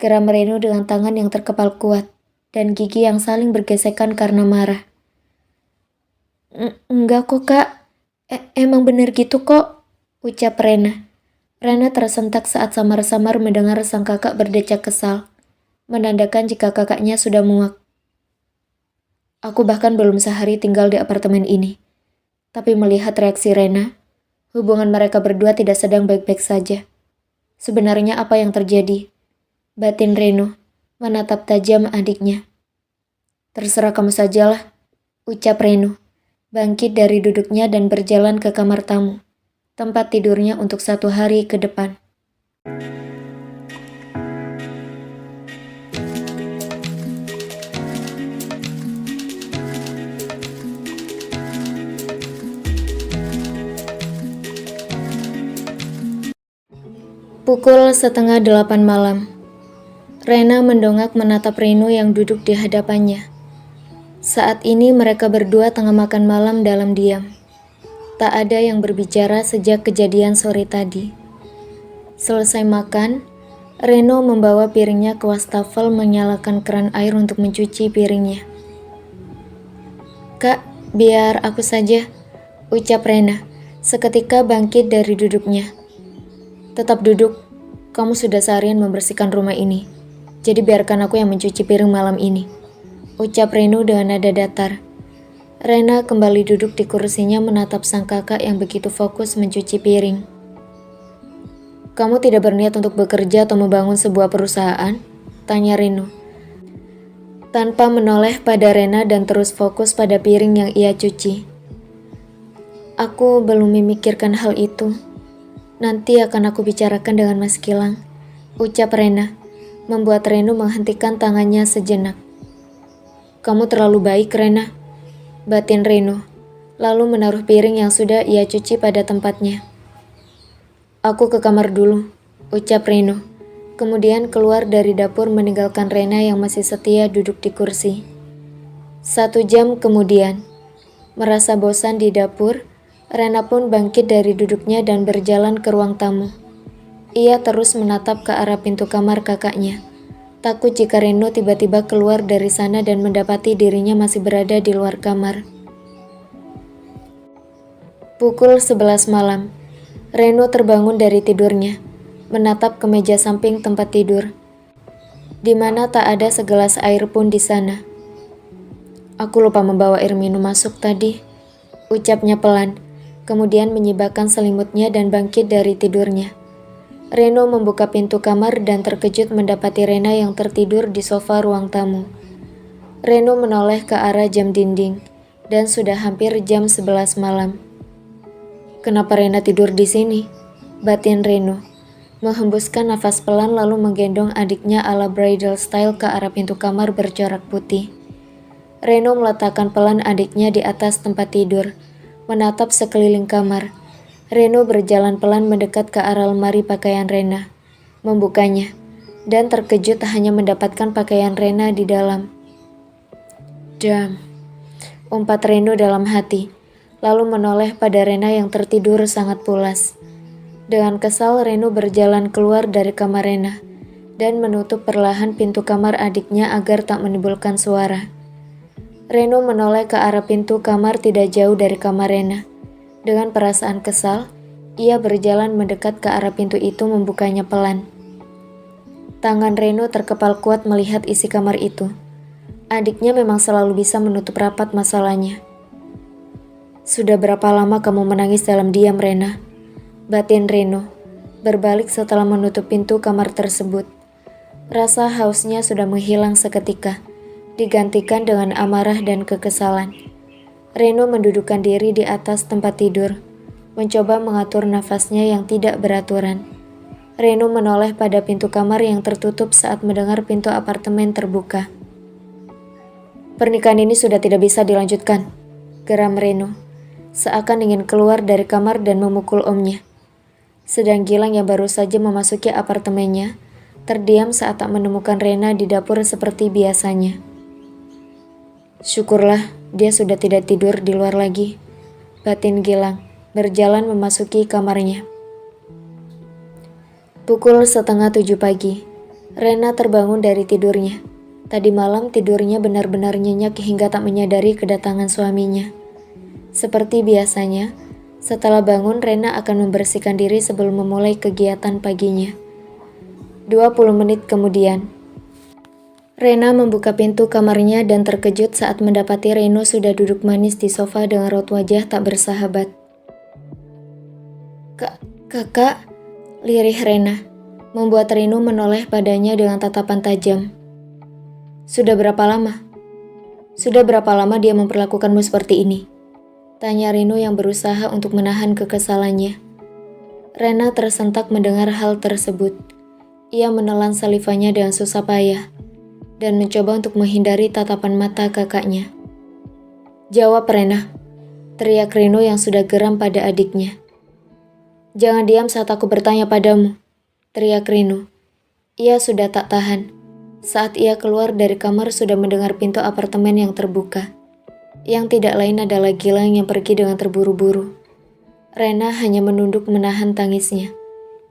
A: Geram Reno dengan tangan yang terkepal kuat. dan gigi yang saling bergesekan karena marah. Enggak kok kak, emang bener gitu kok, ucap Rena. Rena tersentak saat samar-samar mendengar sang kakak berdecak kesal, menandakan jika kakaknya sudah muak. Aku bahkan belum sehari tinggal di apartemen ini, tapi melihat reaksi Rena, hubungan mereka berdua tidak sedang baik-baik saja. Sebenarnya apa yang terjadi? Batin Reno menatap tajam adiknya. Terserah kamu sajalah, ucap Reno, bangkit dari duduknya dan berjalan ke kamar tamu, tempat tidurnya untuk 1 hari ke depan. Pukul 7:30 malam. Rena mendongak menatap Reno yang duduk di hadapannya. Saat ini mereka berdua tengah makan malam dalam diam. Tak ada yang berbicara sejak kejadian sore tadi. Selesai makan, Reno membawa piringnya ke wastafel menyalakan keran air untuk mencuci piringnya. Kak, biar aku saja, ucap Rena, seketika bangkit dari duduknya. Tetap duduk, kamu sudah seharian membersihkan rumah ini, jadi biarkan aku yang mencuci piring malam ini, ucap Reno dengan nada datar. Rena kembali duduk di kursinya menatap sang kakak yang begitu fokus mencuci piring. Kamu tidak berniat untuk bekerja atau membangun sebuah perusahaan? Tanya Reno, tanpa menoleh pada Rena dan terus fokus pada piring yang ia cuci. Aku belum memikirkan hal itu. Nanti akan aku bicarakan dengan Mas Gilang, ucap Rena, membuat Reno menghentikan tangannya sejenak. Kamu terlalu baik, Rena, batin Reno, lalu menaruh piring yang sudah ia cuci pada tempatnya. Aku ke kamar dulu, ucap Reno, kemudian keluar dari dapur meninggalkan Rena yang masih setia duduk di kursi. 1 jam kemudian, merasa bosan di dapur, Rena pun bangkit dari duduknya dan berjalan ke ruang tamu. Ia terus menatap ke arah pintu kamar kakaknya, takut jika Reno tiba-tiba keluar dari sana dan mendapati dirinya masih berada di luar kamar. Pukul 11 malam, Reno terbangun dari tidurnya, menatap ke meja samping tempat tidur, di mana tak ada segelas air pun di sana. Aku lupa membawa air minum masuk tadi, ucapnya pelan. Kemudian menyibakkan selimutnya dan bangkit dari tidurnya. Reno membuka pintu kamar dan terkejut mendapati Rena yang tertidur di sofa ruang tamu. Reno menoleh ke arah jam dinding, dan sudah hampir jam 11 malam. Kenapa Rena tidur di sini? Batin Reno, menghembuskan nafas pelan lalu menggendong adiknya ala bridal style ke arah pintu kamar bercorak putih. Reno meletakkan pelan adiknya di atas tempat tidur, menatap sekeliling kamar. Reno berjalan pelan mendekat ke arah lemari pakaian Rena, membukanya, dan terkejut hanya mendapatkan pakaian Rena di dalam. Damn, umpat Reno dalam hati, lalu menoleh pada Rena yang tertidur sangat pulas. Dengan kesal, Reno berjalan keluar dari kamar Rena, dan menutup perlahan pintu kamar adiknya agar tak menimbulkan suara. Reno menoleh ke arah pintu kamar tidak jauh dari kamar Rena. Dengan perasaan kesal, ia berjalan mendekat ke arah pintu itu membukanya pelan. Tangan Reno terkepal kuat melihat isi kamar itu. Adiknya memang selalu bisa menutup rapat masalahnya. Sudah berapa lama kamu menangis dalam diam, Rena? Batin Reno, berbalik setelah menutup pintu kamar tersebut. Rasa hausnya sudah menghilang seketika, digantikan dengan amarah dan kekesalan. Reno mendudukkan diri di atas tempat tidur, mencoba mengatur nafasnya yang tidak beraturan. Reno menoleh pada pintu kamar yang tertutup saat mendengar pintu apartemen terbuka. Pernikahan ini sudah tidak bisa dilanjutkan, geram Reno, seakan ingin keluar dari kamar dan memukul omnya. Sedang Gilang yang baru saja memasuki apartemennya, terdiam saat tak menemukan Rena di dapur seperti biasanya. Syukurlah dia sudah tidak tidur di luar lagi, batin Gilang, berjalan memasuki kamarnya. Pukul 6:30 pagi, Rena terbangun dari tidurnya. Tadi malam tidurnya benar-benar nyenyak hingga tak menyadari kedatangan suaminya. Seperti biasanya, setelah bangun Rena akan membersihkan diri sebelum memulai kegiatan paginya. 20 menit kemudian, Rena membuka pintu kamarnya dan terkejut saat mendapati Reno sudah duduk manis di sofa dengan raut wajah tak bersahabat. Kakak, lirih Rena, membuat Reno menoleh padanya dengan tatapan tajam. Sudah berapa lama? Sudah berapa lama dia memperlakukanmu seperti ini? Tanya Reno yang berusaha untuk menahan kekesalannya. Rena tersentak mendengar hal tersebut. Ia menelan salivanya dengan susah payah dan mencoba untuk menghindari tatapan mata kakaknya. Jawab Rena, teriak Reno yang sudah geram pada adiknya. Jangan diam saat aku bertanya padamu, teriak Reno. Ia sudah tak tahan. Saat ia keluar dari kamar sudah mendengar pintu apartemen yang terbuka. Yang tidak lain adalah Gilang yang pergi dengan terburu-buru. Rena hanya menunduk menahan tangisnya.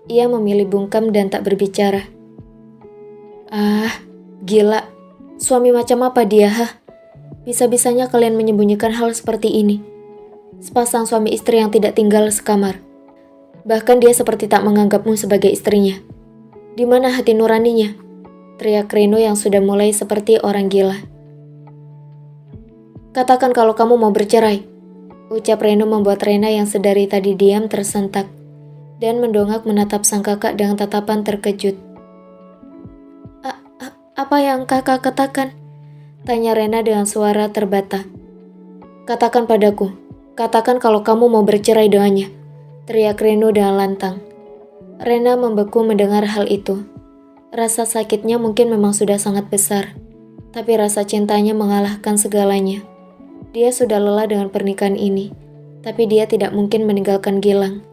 A: Ia memilih bungkam dan tak berbicara. Gila. Suami macam apa dia, Bisa-bisanya kalian menyembunyikan hal seperti ini. Sepasang suami istri yang tidak tinggal sekamar. Bahkan dia seperti tak menganggapmu sebagai istrinya. Di mana hati nuraninya? Teriak Reno yang sudah mulai seperti orang gila. Katakan kalau kamu mau bercerai, ucap Reno membuat Rena yang sedari tadi diam tersentak dan mendongak menatap sang kakak dengan tatapan terkejut. Apa yang kakak katakan? Tanya Rena dengan suara terbata. Katakan padaku, katakan kalau kamu mau bercerai dengannya, teriak Reno dengan lantang. Rena membeku mendengar hal itu. Rasa sakitnya mungkin memang sudah sangat besar, tapi rasa cintanya mengalahkan segalanya. Dia sudah lelah dengan pernikahan ini, tapi dia tidak mungkin meninggalkan Gilang.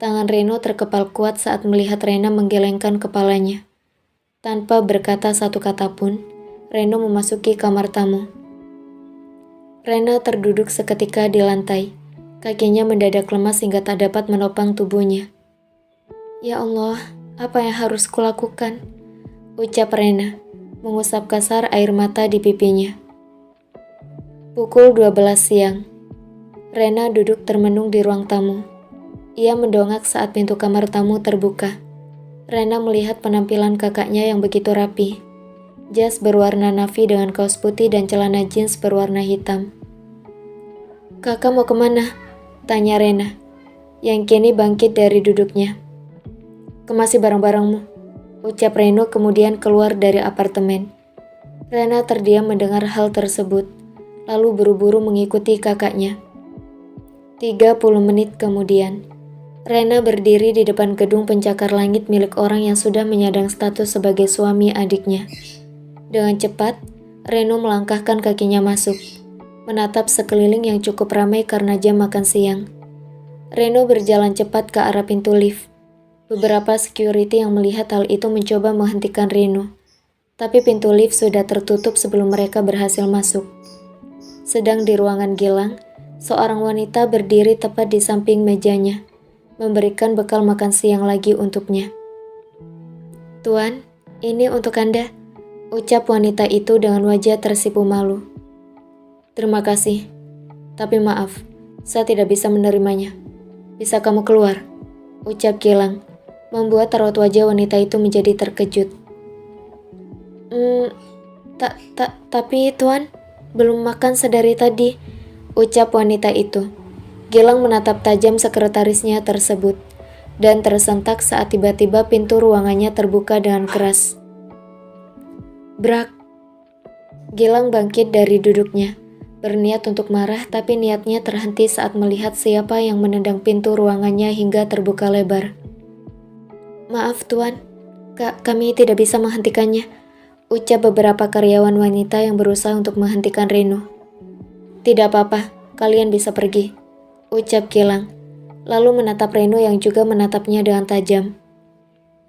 A: Tangan Reno terkepal kuat saat melihat Rena menggelengkan kepalanya. Tanpa berkata satu kata pun, Reno memasuki kamar tamu. Rena terduduk seketika di lantai. Kakinya mendadak lemas hingga tak dapat menopang tubuhnya. Ya Allah, apa yang harus kulakukan? Ucap Rena, mengusap kasar air mata di pipinya. Pukul 12 siang. Rena duduk termenung di ruang tamu. Ia mendongak saat pintu kamar tamu terbuka. Rena melihat penampilan kakaknya yang begitu rapi. Jas berwarna navy dengan kaos putih dan celana jeans berwarna hitam. Kakak mau kemana? Tanya Rena, yang kini bangkit dari duduknya. Kemasi barang-barangmu, ucap Reno kemudian keluar dari apartemen. Rena terdiam mendengar hal tersebut, lalu buru-buru mengikuti kakaknya. 30 menit kemudian, Rena berdiri di depan gedung pencakar langit milik orang yang sudah menyandang status sebagai suami adiknya. Dengan cepat, Reno melangkahkan kakinya masuk, menatap sekeliling yang cukup ramai karena jam makan siang. Reno berjalan cepat ke arah pintu lift. Beberapa security yang melihat hal itu mencoba menghentikan Reno, tapi pintu lift sudah tertutup sebelum mereka berhasil masuk. Sedang di ruangan Gilang, seorang wanita berdiri tepat di samping mejanya, memberikan bekal makan siang lagi untuknya. Tuan, ini untuk Anda, ucap wanita itu dengan wajah tersipu malu. Terima kasih, tapi maaf, saya tidak bisa menerimanya. Bisa kamu keluar, ucap Gilang, membuat raut wajah wanita itu menjadi terkejut. Tapi Tuan, belum makan sedari tadi, ucap wanita itu. Gilang menatap tajam sekretarisnya tersebut, dan tersentak saat tiba-tiba pintu ruangannya terbuka dengan keras. Brak! Gilang bangkit dari duduknya, berniat untuk marah tapi niatnya terhenti saat melihat siapa yang menendang pintu ruangannya hingga terbuka lebar. Maaf Tuan, kami tidak bisa menghentikannya, ucap beberapa karyawan wanita yang berusaha untuk menghentikan Reno. Tidak apa-apa, kalian bisa pergi, ucap Gilang, lalu menatap Reno yang juga menatapnya dengan tajam.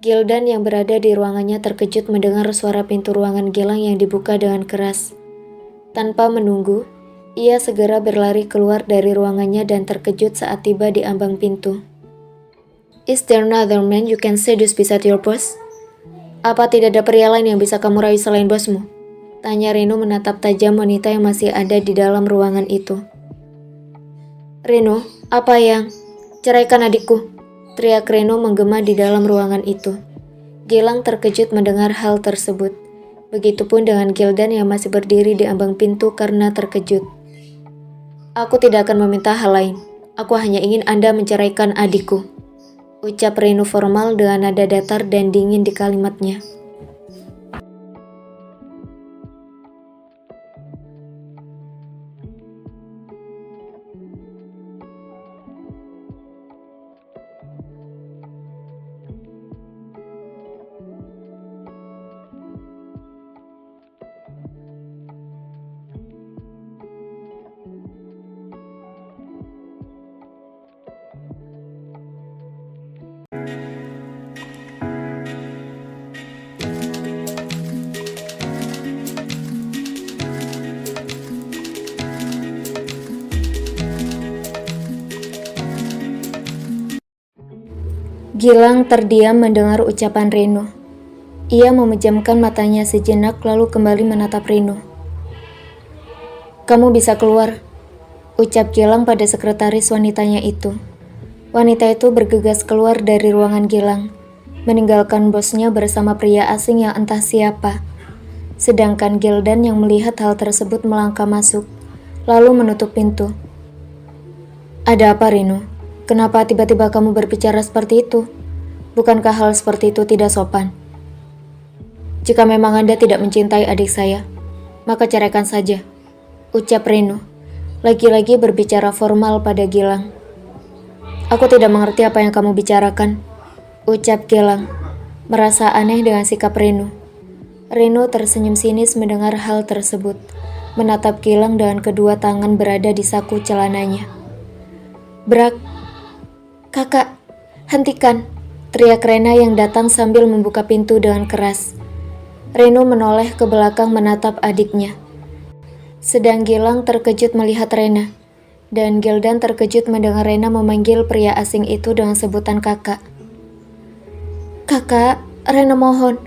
A: Gildan yang berada di ruangannya terkejut mendengar suara pintu ruangan Gilang yang dibuka dengan keras. Tanpa menunggu, ia segera berlari keluar dari ruangannya dan terkejut saat tiba di ambang pintu. Is there another man you can seduce beside your boss? Apa tidak ada pria lain yang bisa kamu rayu selain bosmu? Tanya Reno menatap tajam wanita yang masih ada di dalam ruangan itu. Reno, apa yang? Ceraikan adikku, teriak Reno menggema di dalam ruangan itu. Gilang terkejut mendengar hal tersebut. Begitupun dengan Gildan yang masih berdiri di ambang pintu karena terkejut. Aku tidak akan meminta hal lain. Aku hanya ingin Anda menceraikan adikku, ucap Reno formal dengan nada datar dan dingin di kalimatnya. Gilang terdiam mendengar ucapan Reno. Ia memejamkan matanya sejenak lalu kembali menatap Reno. Kamu bisa keluar, ucap Gilang pada sekretaris wanitanya itu. Wanita itu bergegas keluar dari ruangan Gilang, meninggalkan bosnya bersama pria asing yang entah siapa. Sedangkan Gildan yang melihat hal tersebut melangkah masuk, lalu menutup pintu. Ada apa, Reno? Kenapa tiba-tiba kamu berbicara seperti itu? Bukankah hal seperti itu tidak sopan? Jika memang Anda tidak mencintai adik saya, maka ceraikan saja, ucap Reno, lagi-lagi berbicara formal pada Gilang. Aku tidak mengerti apa yang kamu bicarakan, ucap Gilang, merasa aneh dengan sikap Reno. Reno tersenyum sinis mendengar hal tersebut, menatap Gilang dengan kedua tangan berada di saku celananya. Brak, kakak, hentikan, teriak Rena yang datang sambil membuka pintu dengan keras. Reno menoleh ke belakang menatap adiknya. Sedang Gilang terkejut melihat Rena, dan Gildan terkejut mendengar Rena memanggil pria asing itu dengan sebutan kakak. Kakak, Rena mohon,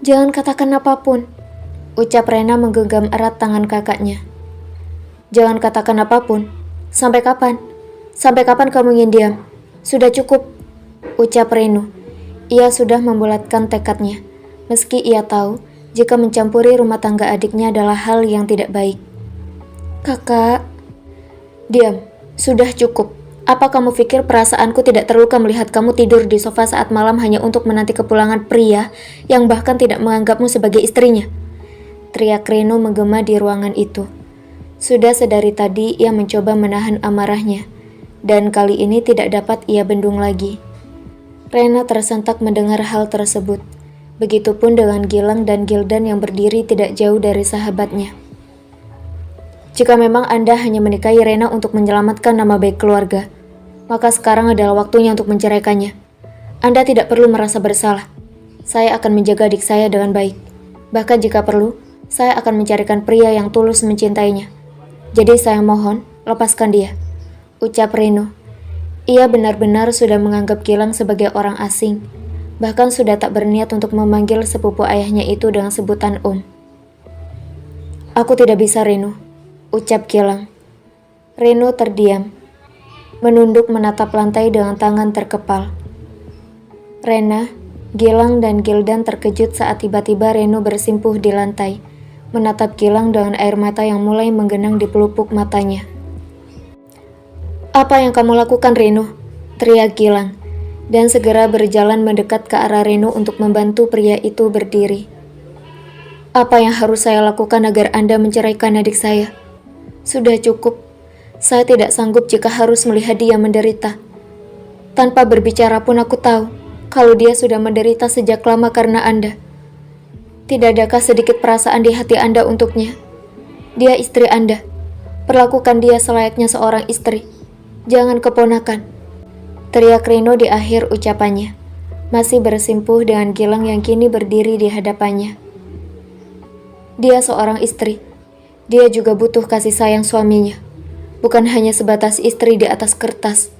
A: jangan katakan apapun, ucap Rena menggenggam erat tangan kakaknya. Jangan katakan apapun? Sampai kapan? Sampai kapan kamu ingin diam? Sudah cukup, ucap Reno. Ia sudah membulatkan tekadnya, meski ia tahu jika mencampuri rumah tangga adiknya adalah hal yang tidak baik. Kakak, diam, sudah cukup. Apa kamu pikir perasaanku tidak terluka melihat kamu tidur di sofa saat malam hanya untuk menanti kepulangan pria yang bahkan tidak menganggapmu sebagai istrinya? Teriak Reno menggema di ruangan itu. Sudah sedari tadi ia mencoba menahan amarahnya, dan kali ini tidak dapat ia bendung lagi. Rena tersentak mendengar hal tersebut. Begitupun dengan Gilang dan Gildan yang berdiri tidak jauh dari sahabatnya. Jika memang Anda hanya menikahi Rena untuk menyelamatkan nama baik keluarga, maka sekarang adalah waktunya untuk menceraikannya. Anda tidak perlu merasa bersalah. Saya akan menjaga adik saya dengan baik. Bahkan jika perlu, saya akan mencarikan pria yang tulus mencintainya. Jadi saya mohon, lepaskan dia, ucap Reno. Ia benar-benar sudah menganggap Gilang sebagai orang asing, bahkan sudah tak berniat untuk memanggil sepupu ayahnya itu dengan sebutan Om. Aku tidak bisa, Reno, ucap Gilang. Reno terdiam, menunduk menatap lantai dengan tangan terkepal. Rena, Gilang dan Gildan terkejut saat tiba-tiba Reno bersimpuh di lantai, menatap Gilang dengan air mata yang mulai menggenang di pelupuk matanya. Apa yang kamu lakukan, Reno? Teriak Gilang, dan segera berjalan mendekat ke arah Reno untuk membantu pria itu berdiri. Apa yang harus saya lakukan agar Anda menceraikan adik saya? Sudah cukup. Saya tidak sanggup jika harus melihat dia menderita. Tanpa berbicara pun aku tahu kalau dia sudah menderita sejak lama karena Anda. Tidak adakah sedikit perasaan di hati Anda untuknya? Dia istri Anda. Perlakukan dia selayaknya seorang istri. Jangan keponakan, teriak Reno di akhir ucapannya, masih bersimpuh dengan Gilang yang kini berdiri di hadapannya. Dia seorang istri. Dia juga butuh kasih sayang suaminya, bukan hanya sebatas istri di atas kertas.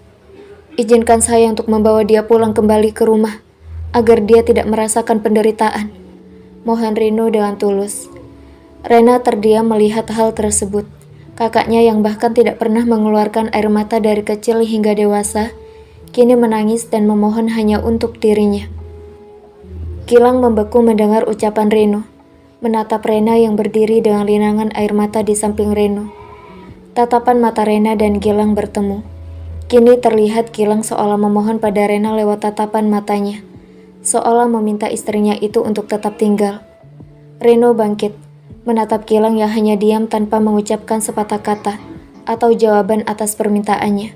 A: Izinkan saya untuk membawa dia pulang kembali ke rumah, agar dia tidak merasakan penderitaan. Mohon Reno dengan tulus. Rena terdiam melihat hal tersebut. Kakaknya yang bahkan tidak pernah mengeluarkan air mata dari kecil hingga dewasa, kini menangis dan memohon hanya untuk dirinya. Gilang membeku mendengar ucapan Reno, menatap Rena yang berdiri dengan linangan air mata di samping Reno. Tatapan mata Rena dan Gilang bertemu. Kini terlihat Gilang seolah memohon pada Rena lewat tatapan matanya, seolah meminta istrinya itu untuk tetap tinggal. Reno bangkit, menatap Gilang yang hanya diam tanpa mengucapkan sepatah kata atau jawaban atas permintaannya.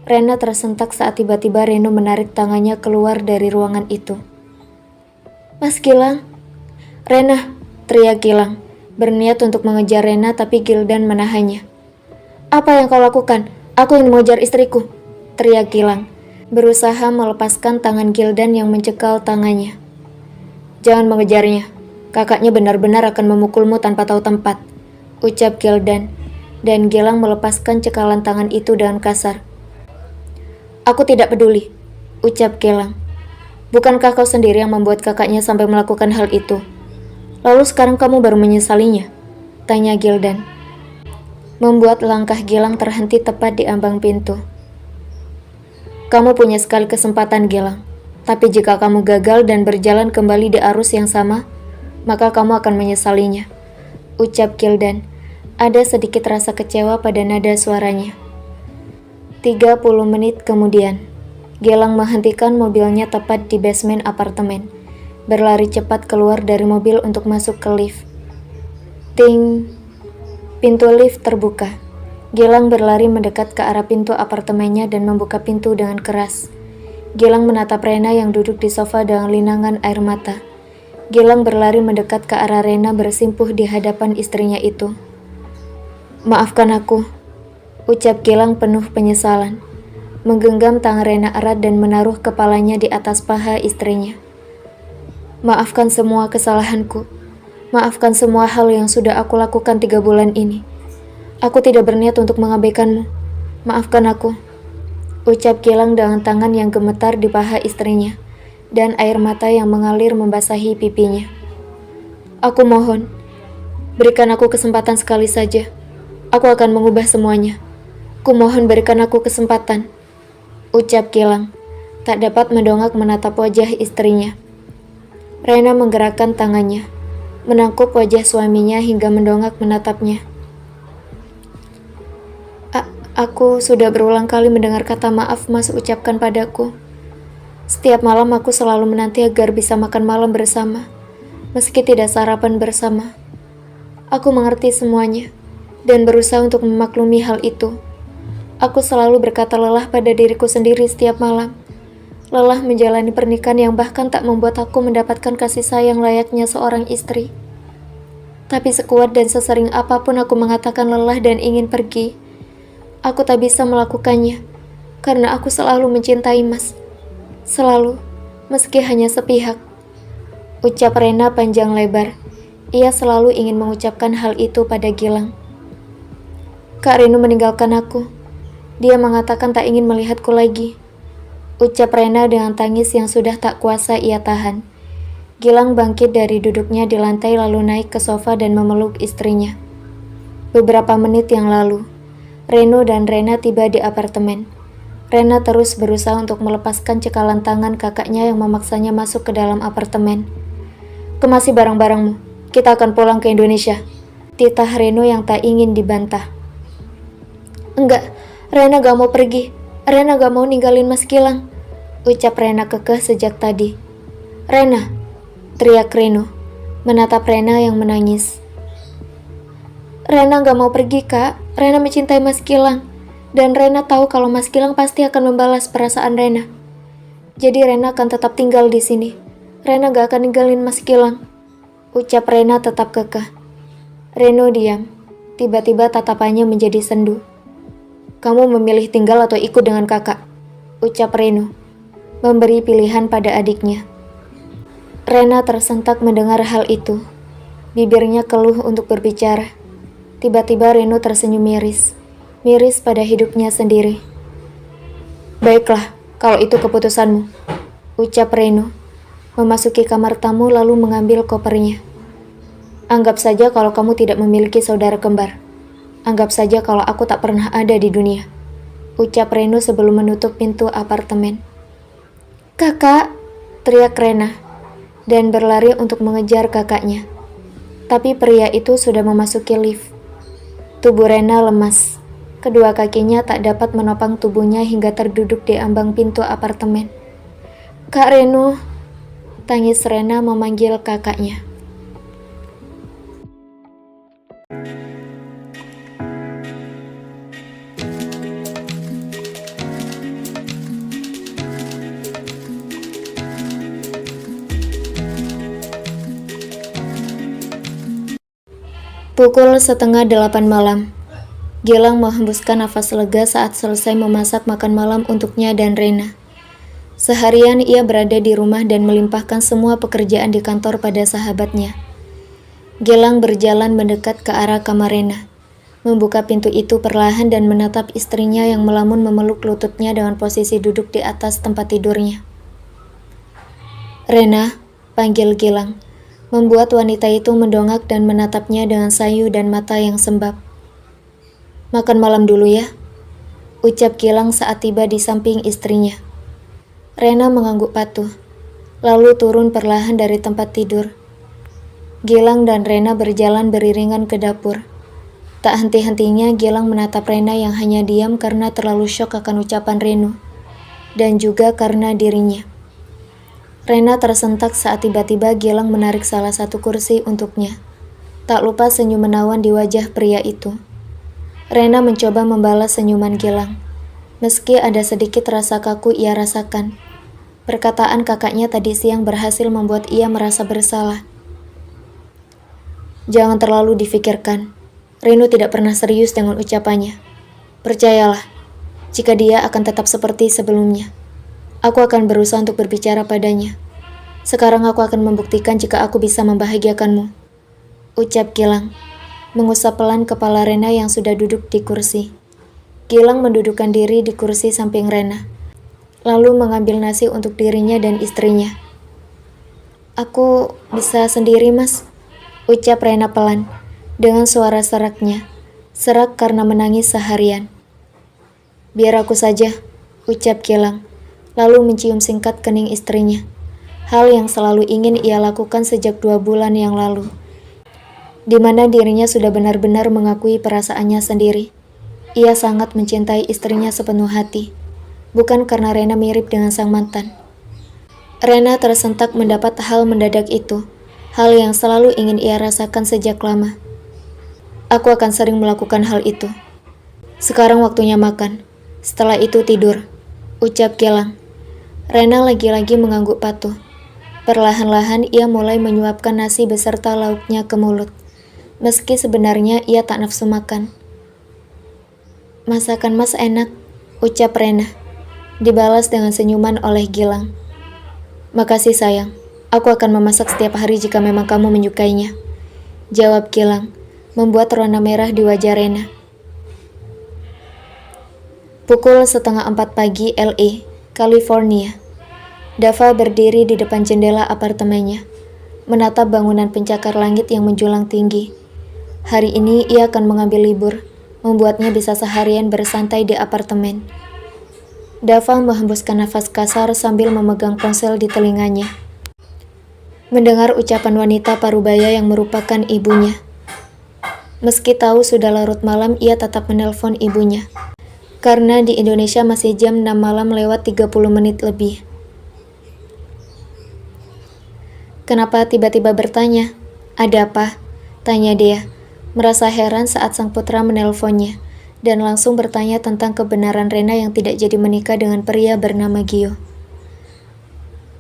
A: Rena tersentak saat tiba-tiba Reno menarik tangannya keluar dari ruangan itu. "Mas Gilang!" "Rena!" teriak Gilang, berniat untuk mengejar Rena tapi Gildan menahannya. "Apa yang kau lakukan? Aku ingin mengejar istriku!" teriak Gilang, berusaha melepaskan tangan Gildan yang mencekal tangannya. "Jangan mengejarnya. Kakaknya benar-benar akan memukulmu tanpa tahu tempat," ucap Gildan, dan Gilang melepaskan cekalan tangan itu dengan kasar. "Aku tidak peduli," ucap Gilang. "Bukankah kau sendiri yang membuat kakaknya sampai melakukan hal itu? Lalu sekarang kamu baru menyesalinya?" tanya Gildan, membuat langkah Gilang terhenti tepat di ambang pintu. "Kamu punya sekali kesempatan, Gilang. Tapi jika kamu gagal dan berjalan kembali di arus yang sama, maka kamu akan menyesalinya," ucap Gildan. Ada sedikit rasa kecewa pada nada suaranya. 30 menit kemudian, Gilang menghentikan mobilnya tepat di basement apartemen, berlari cepat keluar dari mobil untuk masuk ke lift. Ting! Pintu lift terbuka. Gilang berlari mendekat ke arah pintu apartemennya dan membuka pintu dengan keras. Gilang menatap Rena yang duduk di sofa dengan linangan air mata. Gilang berlari mendekat ke arah Rena bersimpuh di hadapan istrinya itu. "Maafkan aku," ucap Gilang penuh penyesalan, menggenggam tangan Rena erat dan menaruh kepalanya di atas paha istrinya. "Maafkan semua kesalahanku. Maafkan semua hal yang sudah aku lakukan 3 bulan ini. Aku tidak berniat untuk mengabaikanmu. Maafkan aku," ucap Gilang dengan tangan yang gemetar di paha istrinya, dan air mata yang mengalir membasahi pipinya. "Aku mohon, berikan aku kesempatan sekali saja. Aku akan mengubah semuanya. Kumohon berikan aku kesempatan," ucap Gilang, tak dapat mendongak menatap wajah istrinya. Rena menggerakkan tangannya, menangkup wajah suaminya hingga mendongak menatapnya. Aku sudah berulang kali mendengar kata maaf Mas ucapkan padaku. Setiap malam aku selalu menanti agar bisa makan malam bersama, meski tidak sarapan bersama. Aku mengerti semuanya, dan berusaha untuk memaklumi hal itu. Aku selalu berkata lelah pada diriku sendiri setiap malam. Lelah menjalani pernikahan yang bahkan tak membuat aku mendapatkan kasih sayang layaknya seorang istri. Tapi sekuat dan sesering apapun aku mengatakan lelah dan ingin pergi, aku tak bisa melakukannya, karena aku selalu mencintai Mas. Selalu, meski hanya sepihak, ucap Rena panjang lebar. Ia selalu ingin mengucapkan hal itu pada Gilang. Kak Reno meninggalkan aku. Dia mengatakan tak ingin melihatku lagi, ucap Rena dengan tangis yang sudah tak kuasa ia tahan. Gilang bangkit dari duduknya di lantai lalu naik ke sofa dan memeluk istrinya. Beberapa menit yang lalu, Reno dan Rena tiba di apartemen. Rena terus berusaha untuk melepaskan cekalan tangan kakaknya yang memaksanya masuk ke dalam apartemen. "Kemasi barang-barangmu, kita akan pulang ke Indonesia," titah Reno yang tak ingin dibantah. "Enggak, Rena gak mau pergi. Rena gak mau ninggalin Mas Gilang," ucap Rena kekeh sejak tadi. "Rena!" teriak Reno, menatap Rena yang menangis. "Rena gak mau pergi, Kak. Rena mencintai Mas Gilang. Dan Rena tahu kalau Mas Gilang pasti akan membalas perasaan Rena. Jadi Rena akan tetap tinggal di sini. Rena gak akan ninggalin Mas Gilang," ucap Rena tetap kekeh. Reno diam. Tiba-tiba tatapannya menjadi sendu. "Kamu memilih tinggal atau ikut dengan kakak," ucap Reno, memberi pilihan pada adiknya. Rena tersentak mendengar hal itu. Bibirnya keluh untuk berbicara. Tiba-tiba Reno tersenyum miris pada hidupnya sendiri. "Baiklah, kalau itu keputusanmu," ucap Reno, memasuki kamar tamu lalu mengambil kopernya. Anggap saja kalau kamu tidak memiliki saudara kembar. Anggap saja kalau aku tak pernah ada di dunia, ucap Reno sebelum menutup pintu apartemen. Kakak, teriak Rena, dan berlari untuk mengejar kakaknya. Tapi pria itu sudah memasuki lift. Tubuh Rena lemas. Kedua kakinya tak dapat menopang tubuhnya hingga terduduk di ambang pintu apartemen. Kak Reno, tangis Rena memanggil kakaknya. Pukul 7:30 malam. Gilang menghembuskan nafas lega saat selesai memasak makan malam untuknya dan Rena. Seharian ia berada di rumah dan melimpahkan semua pekerjaan di kantor pada sahabatnya. Gilang berjalan mendekat ke arah kamar Rena, membuka pintu itu perlahan dan menatap istrinya yang melamun memeluk lututnya dengan posisi duduk di atas tempat tidurnya. Rena, panggil Gilang, membuat wanita itu mendongak dan menatapnya dengan sayu dan mata yang sembab. Makan malam dulu ya, ucap Gilang saat tiba di samping istrinya. Rena mengangguk patuh, lalu turun perlahan dari tempat tidur. Gilang dan Rena berjalan beriringan ke dapur. Tak henti-hentinya Gilang menatap Rena yang hanya diam karena terlalu syok akan ucapan Reno, dan juga karena dirinya. Rena tersentak saat tiba-tiba Gilang menarik salah satu kursi untuknya. Tak lupa senyum menawan di wajah pria itu. Rena mencoba membalas senyuman Gilang. Meski ada sedikit rasa kaku ia rasakan. Perkataan kakaknya tadi siang berhasil membuat ia merasa bersalah. Jangan terlalu difikirkan. Reno tidak pernah serius dengan ucapannya. Percayalah, jika dia akan tetap seperti sebelumnya, aku akan berusaha untuk berbicara padanya. Sekarang aku akan membuktikan jika aku bisa membahagiakanmu, ucap Gilang, mengusap pelan kepala Rena yang sudah duduk di kursi. Gilang mendudukkan diri di kursi samping Rena, lalu mengambil nasi untuk dirinya dan istrinya. Aku bisa sendiri, Mas, ucap Rena pelan, dengan suara seraknya, serak karena menangis seharian. Biar aku saja, ucap Gilang, lalu mencium singkat kening istrinya. Hal yang selalu ingin ia lakukan sejak 2 bulan yang lalu, di mana dirinya sudah benar-benar mengakui perasaannya sendiri. Ia sangat mencintai istrinya sepenuh hati, bukan karena Rena mirip dengan sang mantan. Rena tersentak mendapat hal mendadak itu, hal yang selalu ingin ia rasakan sejak lama. Aku akan sering melakukan hal itu. Sekarang waktunya makan, setelah itu tidur, ucap Gilang. Rena lagi-lagi mengangguk patuh. Perlahan-lahan ia mulai menyuapkan nasi beserta lauknya ke mulut, meski sebenarnya ia tak nafsu makan. Masakan Mas enak, ucap Rena, dibalas dengan senyuman oleh Gilang. Makasih sayang, aku akan memasak setiap hari jika memang kamu menyukainya, jawab Gilang, membuat warna merah di wajah Rena. Pukul 3:30 pagi LA, California. Dava berdiri di depan jendela apartemennya, menatap bangunan pencakar langit yang menjulang tinggi. Hari ini ia akan mengambil libur, membuatnya bisa seharian bersantai di apartemen. Dava menghembuskan nafas kasar sambil memegang ponsel di telinganya. Mendengar ucapan wanita parubaya yang merupakan ibunya. Meski tahu sudah larut malam, ia tetap menelpon ibunya. Karena di Indonesia masih jam 6 malam lewat 30 menit lebih. Kenapa tiba-tiba bertanya? Ada apa? Tanya dia, merasa heran saat sang putra menelponnya, dan langsung bertanya tentang kebenaran Rena yang tidak jadi menikah dengan pria bernama Gio.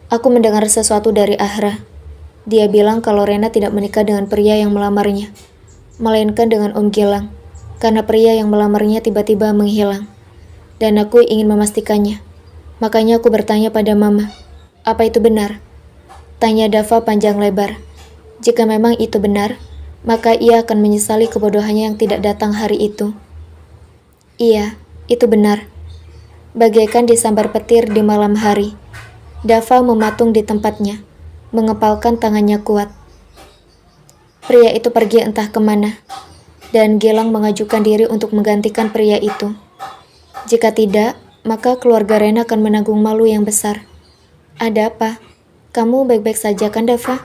A: Aku mendengar sesuatu dari Ahra. Dia bilang kalau Rena tidak menikah dengan pria yang melamarnya, melainkan dengan Om Gilang, karena pria yang melamarnya tiba-tiba menghilang. Dan aku ingin memastikannya. Makanya aku bertanya pada Mama, apa itu benar? Tanya Dava panjang lebar. Jika memang itu benar, maka ia akan menyesali kebodohannya yang tidak datang hari itu. Iya, itu benar. Bagaikan disambar petir di malam hari, Dava mematung di tempatnya, mengepalkan tangannya kuat. Pria itu pergi entah kemana, dan Gilang mengajukan diri untuk menggantikan pria itu. Jika tidak, maka keluarga Rena akan menanggung malu yang besar. Ada apa? Kamu baik-baik saja kan, Dava?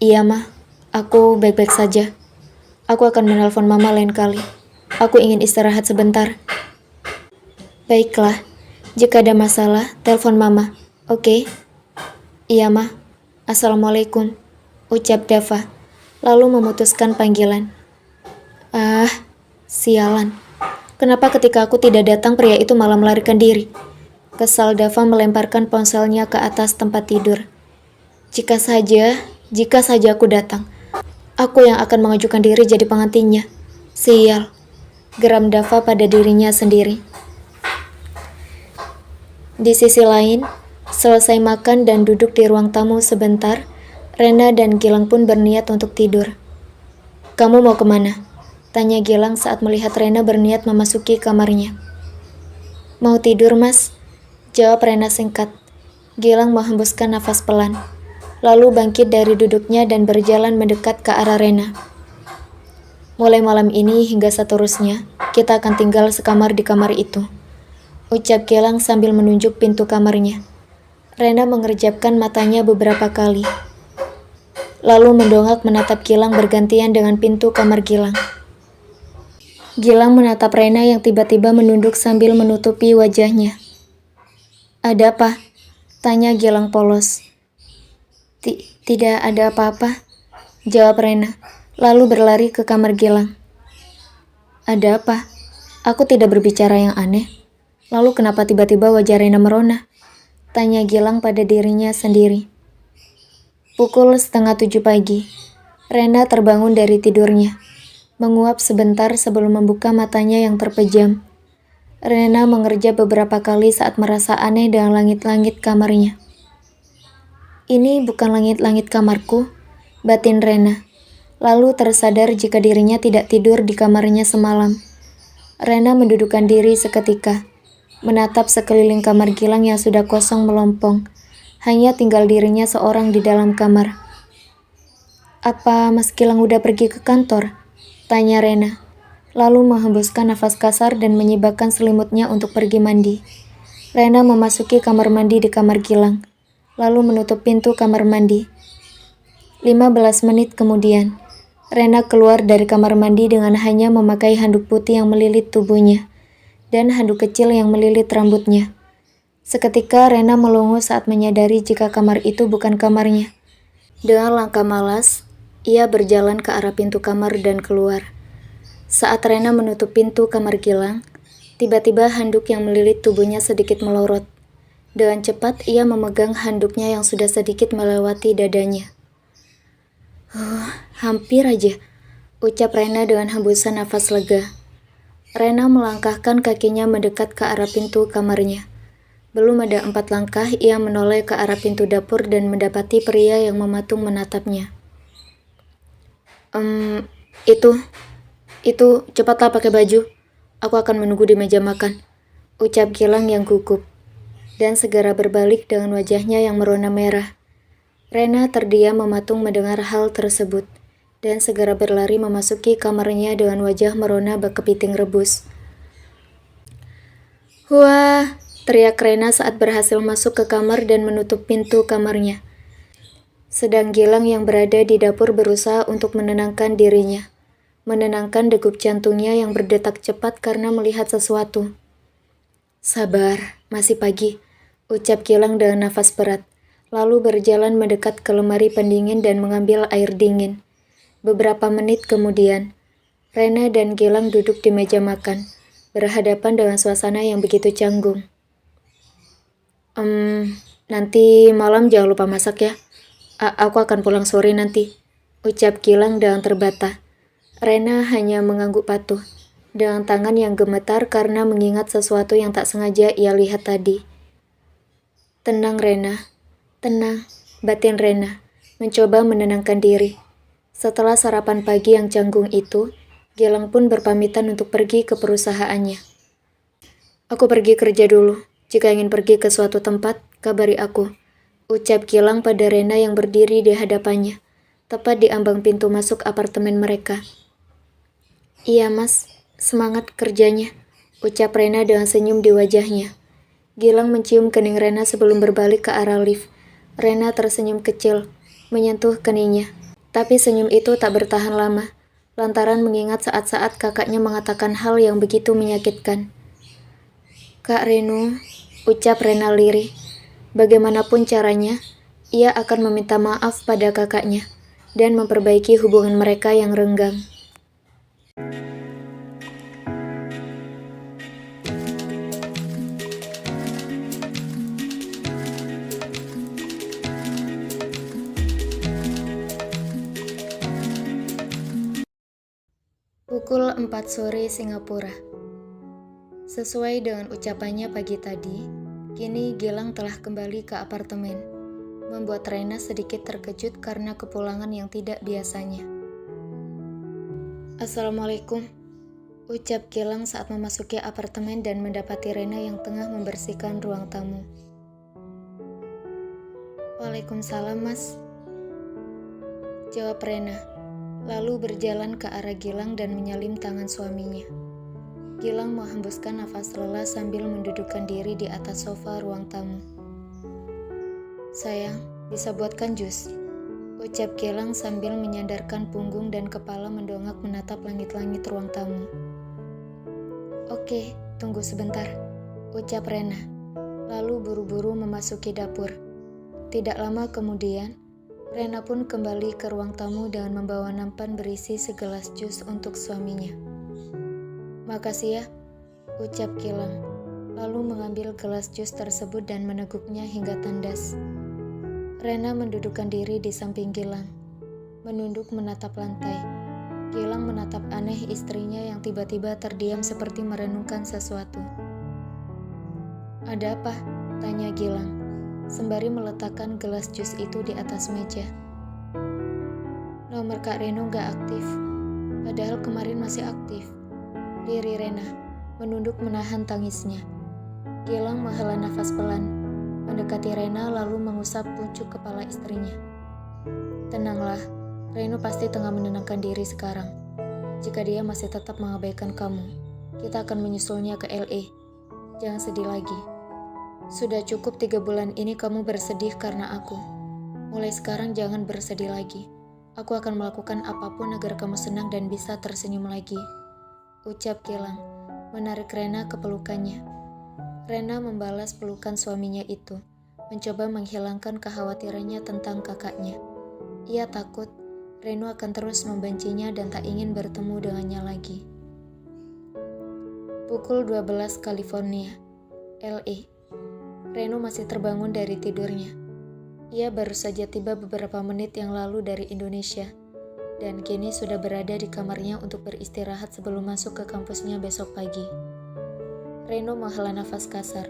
A: Iya, Ma. Aku baik-baik saja. Aku akan menelpon Mama lain kali. Aku ingin istirahat sebentar. Baiklah. Jika ada masalah, telepon Mama. Oke? Iya, Ma. Assalamualaikum, ucap Dava, lalu memutuskan panggilan. Ah, sialan. Kenapa ketika aku tidak datang pria itu malah melarikan diri? Kesal Dava melemparkan ponselnya ke atas tempat tidur. Jika saja aku datang, aku yang akan mengajukan diri jadi pengantinnya. Sial, geram Dava pada dirinya sendiri. Di sisi lain, selesai makan dan duduk di ruang tamu sebentar, Rena dan Gilang pun berniat untuk tidur. Kamu mau kemana? Tanya Gilang saat melihat Rena berniat memasuki kamarnya. Mau tidur, Mas? Jawab Rena singkat. Gilang menghembuskan nafas pelan, lalu bangkit dari duduknya dan berjalan mendekat ke arah Rena. Mulai malam ini hingga seterusnya, kita akan tinggal sekamar di kamar itu, ucap Gilang sambil menunjuk pintu kamarnya. Rena mengerjapkan matanya beberapa kali, lalu mendongak menatap Gilang bergantian dengan pintu kamar Gilang. Gilang menatap Rena yang tiba-tiba menunduk sambil menutupi wajahnya. Ada apa? Tanya Gilang polos. Tidak ada apa-apa, jawab Rena, lalu berlari ke kamar Gilang. Ada apa? Aku tidak berbicara yang aneh. Lalu kenapa tiba-tiba wajah Rena merona? Tanya Gilang pada dirinya sendiri. Pukul 6:30 pagi, Rena terbangun dari tidurnya, menguap sebentar sebelum membuka matanya yang terpejam. Rena mengerja beberapa kali saat merasa aneh dengan langit-langit kamarnya. Ini bukan langit-langit kamarku, batin Rena. Lalu tersadar jika dirinya tidak tidur di kamarnya semalam. Rena mendudukkan diri seketika, menatap sekeliling kamar Gilang yang sudah kosong melompong. Hanya tinggal dirinya seorang di dalam kamar. Apa Mas Gilang udah pergi ke kantor? Tanya Rena, lalu menghembuskan nafas kasar dan menyibakkan selimutnya untuk pergi mandi. Rena memasuki kamar mandi di kamar Gilang, lalu menutup pintu kamar mandi. 15 menit kemudian, Rena keluar dari kamar mandi dengan hanya memakai handuk putih yang melilit tubuhnya, dan handuk kecil yang melilit rambutnya. Seketika Rena melongo saat menyadari jika kamar itu bukan kamarnya. Dengan langkah malas, ia berjalan ke arah pintu kamar dan keluar. Saat Rena menutup pintu kamar Gilang, tiba-tiba handuk yang melilit tubuhnya sedikit melorot. Dengan cepat ia memegang handuknya yang sudah sedikit melewati dadanya. Hampir aja, ucap Rena dengan hembusan nafas lega. Rena melangkahkan kakinya mendekat ke arah pintu kamarnya. Belum ada 4 langkah, ia menoleh ke arah pintu dapur dan mendapati pria yang mematung menatapnya. Itu, cepatlah pakai baju. Aku akan menunggu di meja makan, ucap Gilang yang gugup, dan segera berbalik dengan wajahnya yang merona merah. Rena terdiam mematung mendengar hal tersebut, dan segera berlari memasuki kamarnya dengan wajah merona bak kepiting rebus. Wah! Teriak Rena saat berhasil masuk ke kamar dan menutup pintu kamarnya. Sedang Gilang yang berada di dapur berusaha untuk menenangkan dirinya, menenangkan degup jantungnya yang berdetak cepat karena melihat sesuatu. Sabar, masih pagi, ucap Gilang dengan nafas berat, lalu berjalan mendekat ke lemari pendingin dan mengambil air dingin. Beberapa menit kemudian, Rena dan Gilang duduk di meja makan, berhadapan dengan suasana yang begitu canggung. Nanti malam jangan lupa masak ya. Aku akan pulang sore nanti, ucap Gilang dengan terbata. Rena hanya mengangguk patuh, dengan tangan yang gemetar karena mengingat sesuatu yang tak sengaja ia lihat tadi. Tenang Rena, tenang, batin Rena, mencoba menenangkan diri. Setelah sarapan pagi yang canggung itu, Gilang pun berpamitan untuk pergi ke perusahaannya. Aku pergi kerja dulu. Jika ingin pergi ke suatu tempat, kabari aku, ucap Gilang pada Rena yang berdiri di hadapannya, tepat di ambang pintu masuk apartemen mereka. "Iya mas, semangat kerjanya," ucap Rena dengan senyum di wajahnya. Gilang mencium kening Rena sebelum berbalik ke arah lift. Rena tersenyum kecil, menyentuh keningnya. Tapi senyum itu tak bertahan lama, lantaran mengingat saat-saat kakaknya mengatakan hal yang begitu menyakitkan. "Kak Renu," ucap Rena lirih. Bagaimanapun caranya, ia akan meminta maaf pada kakaknya dan memperbaiki hubungan mereka yang renggang. Pukul 4 sore Singapura. Sesuai dengan ucapannya pagi tadi, kini Gilang telah kembali ke apartemen, membuat Rena sedikit terkejut karena kepulangan yang tidak biasanya. "Assalamualaikum," ucap Gilang saat memasuki apartemen dan mendapati Rena yang tengah membersihkan ruang tamu. "Waalaikumsalam, Mas," jawab Rena, lalu berjalan ke arah Gilang dan menyalip tangan suaminya. Gilang menghembuskan nafas lelah sambil mendudukkan diri di atas sofa ruang tamu. "Sayang, bisa buatkan jus?" ucap Gilang sambil menyandarkan punggung dan kepala mendongak menatap langit-langit ruang tamu. "Oke, tunggu sebentar," ucap Rena, lalu buru-buru memasuki dapur. Tidak lama kemudian, Rena pun kembali ke ruang tamu dengan membawa nampan berisi segelas jus untuk suaminya. "Makasih ya," ucap Gilang, lalu mengambil gelas jus tersebut dan meneguknya hingga tandas. Rena mendudukkan diri di samping Gilang, menunduk menatap lantai. Gilang menatap aneh istrinya yang tiba-tiba terdiam seperti merenungkan sesuatu. "Ada apa?" tanya Gilang, sembari meletakkan gelas jus itu di atas meja. "Nomor Kak Reno gak aktif, padahal kemarin masih aktif," lirih Rena, menunduk menahan tangisnya. Gilang menghela nafas pelan, mendekati Rena lalu mengusap pucuk kepala istrinya. "Tenanglah, Reno pasti tengah menenangkan diri sekarang. Jika dia masih tetap mengabaikan kamu, kita akan menyusulnya ke LA. Jangan sedih lagi. Sudah cukup 3 bulan ini kamu bersedih karena aku. Mulai sekarang jangan bersedih lagi. Aku akan melakukan apapun agar kamu senang dan bisa tersenyum lagi," ucap Gilang, menarik Rena ke pelukannya. Rena membalas pelukan suaminya itu, mencoba menghilangkan kekhawatirannya tentang kakaknya. Ia takut Reno akan terus membencinya dan tak ingin bertemu dengannya lagi. Pukul 12 California, LA. Reno masih terbangun dari tidurnya. Ia baru saja tiba beberapa menit yang lalu dari Indonesia, dan kini sudah berada di kamarnya untuk beristirahat sebelum masuk ke kampusnya besok pagi. Reno menghela nafas kasar,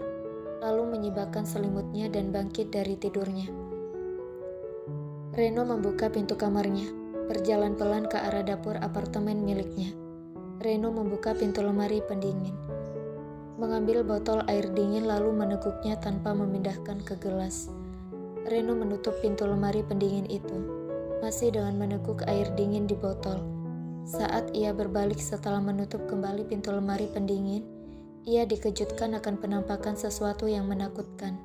A: lalu menyibakkan selimutnya dan bangkit dari tidurnya. Reno membuka pintu kamarnya, berjalan pelan ke arah dapur apartemen miliknya. Reno membuka pintu lemari pendingin, mengambil botol air dingin lalu meneguknya tanpa memindahkan ke gelas. Reno menutup pintu lemari pendingin itu, masih dengan meneguk air dingin di botol. Saat ia berbalik setelah menutup kembali pintu lemari pendingin, ia dikejutkan akan penampakan sesuatu yang menakutkan.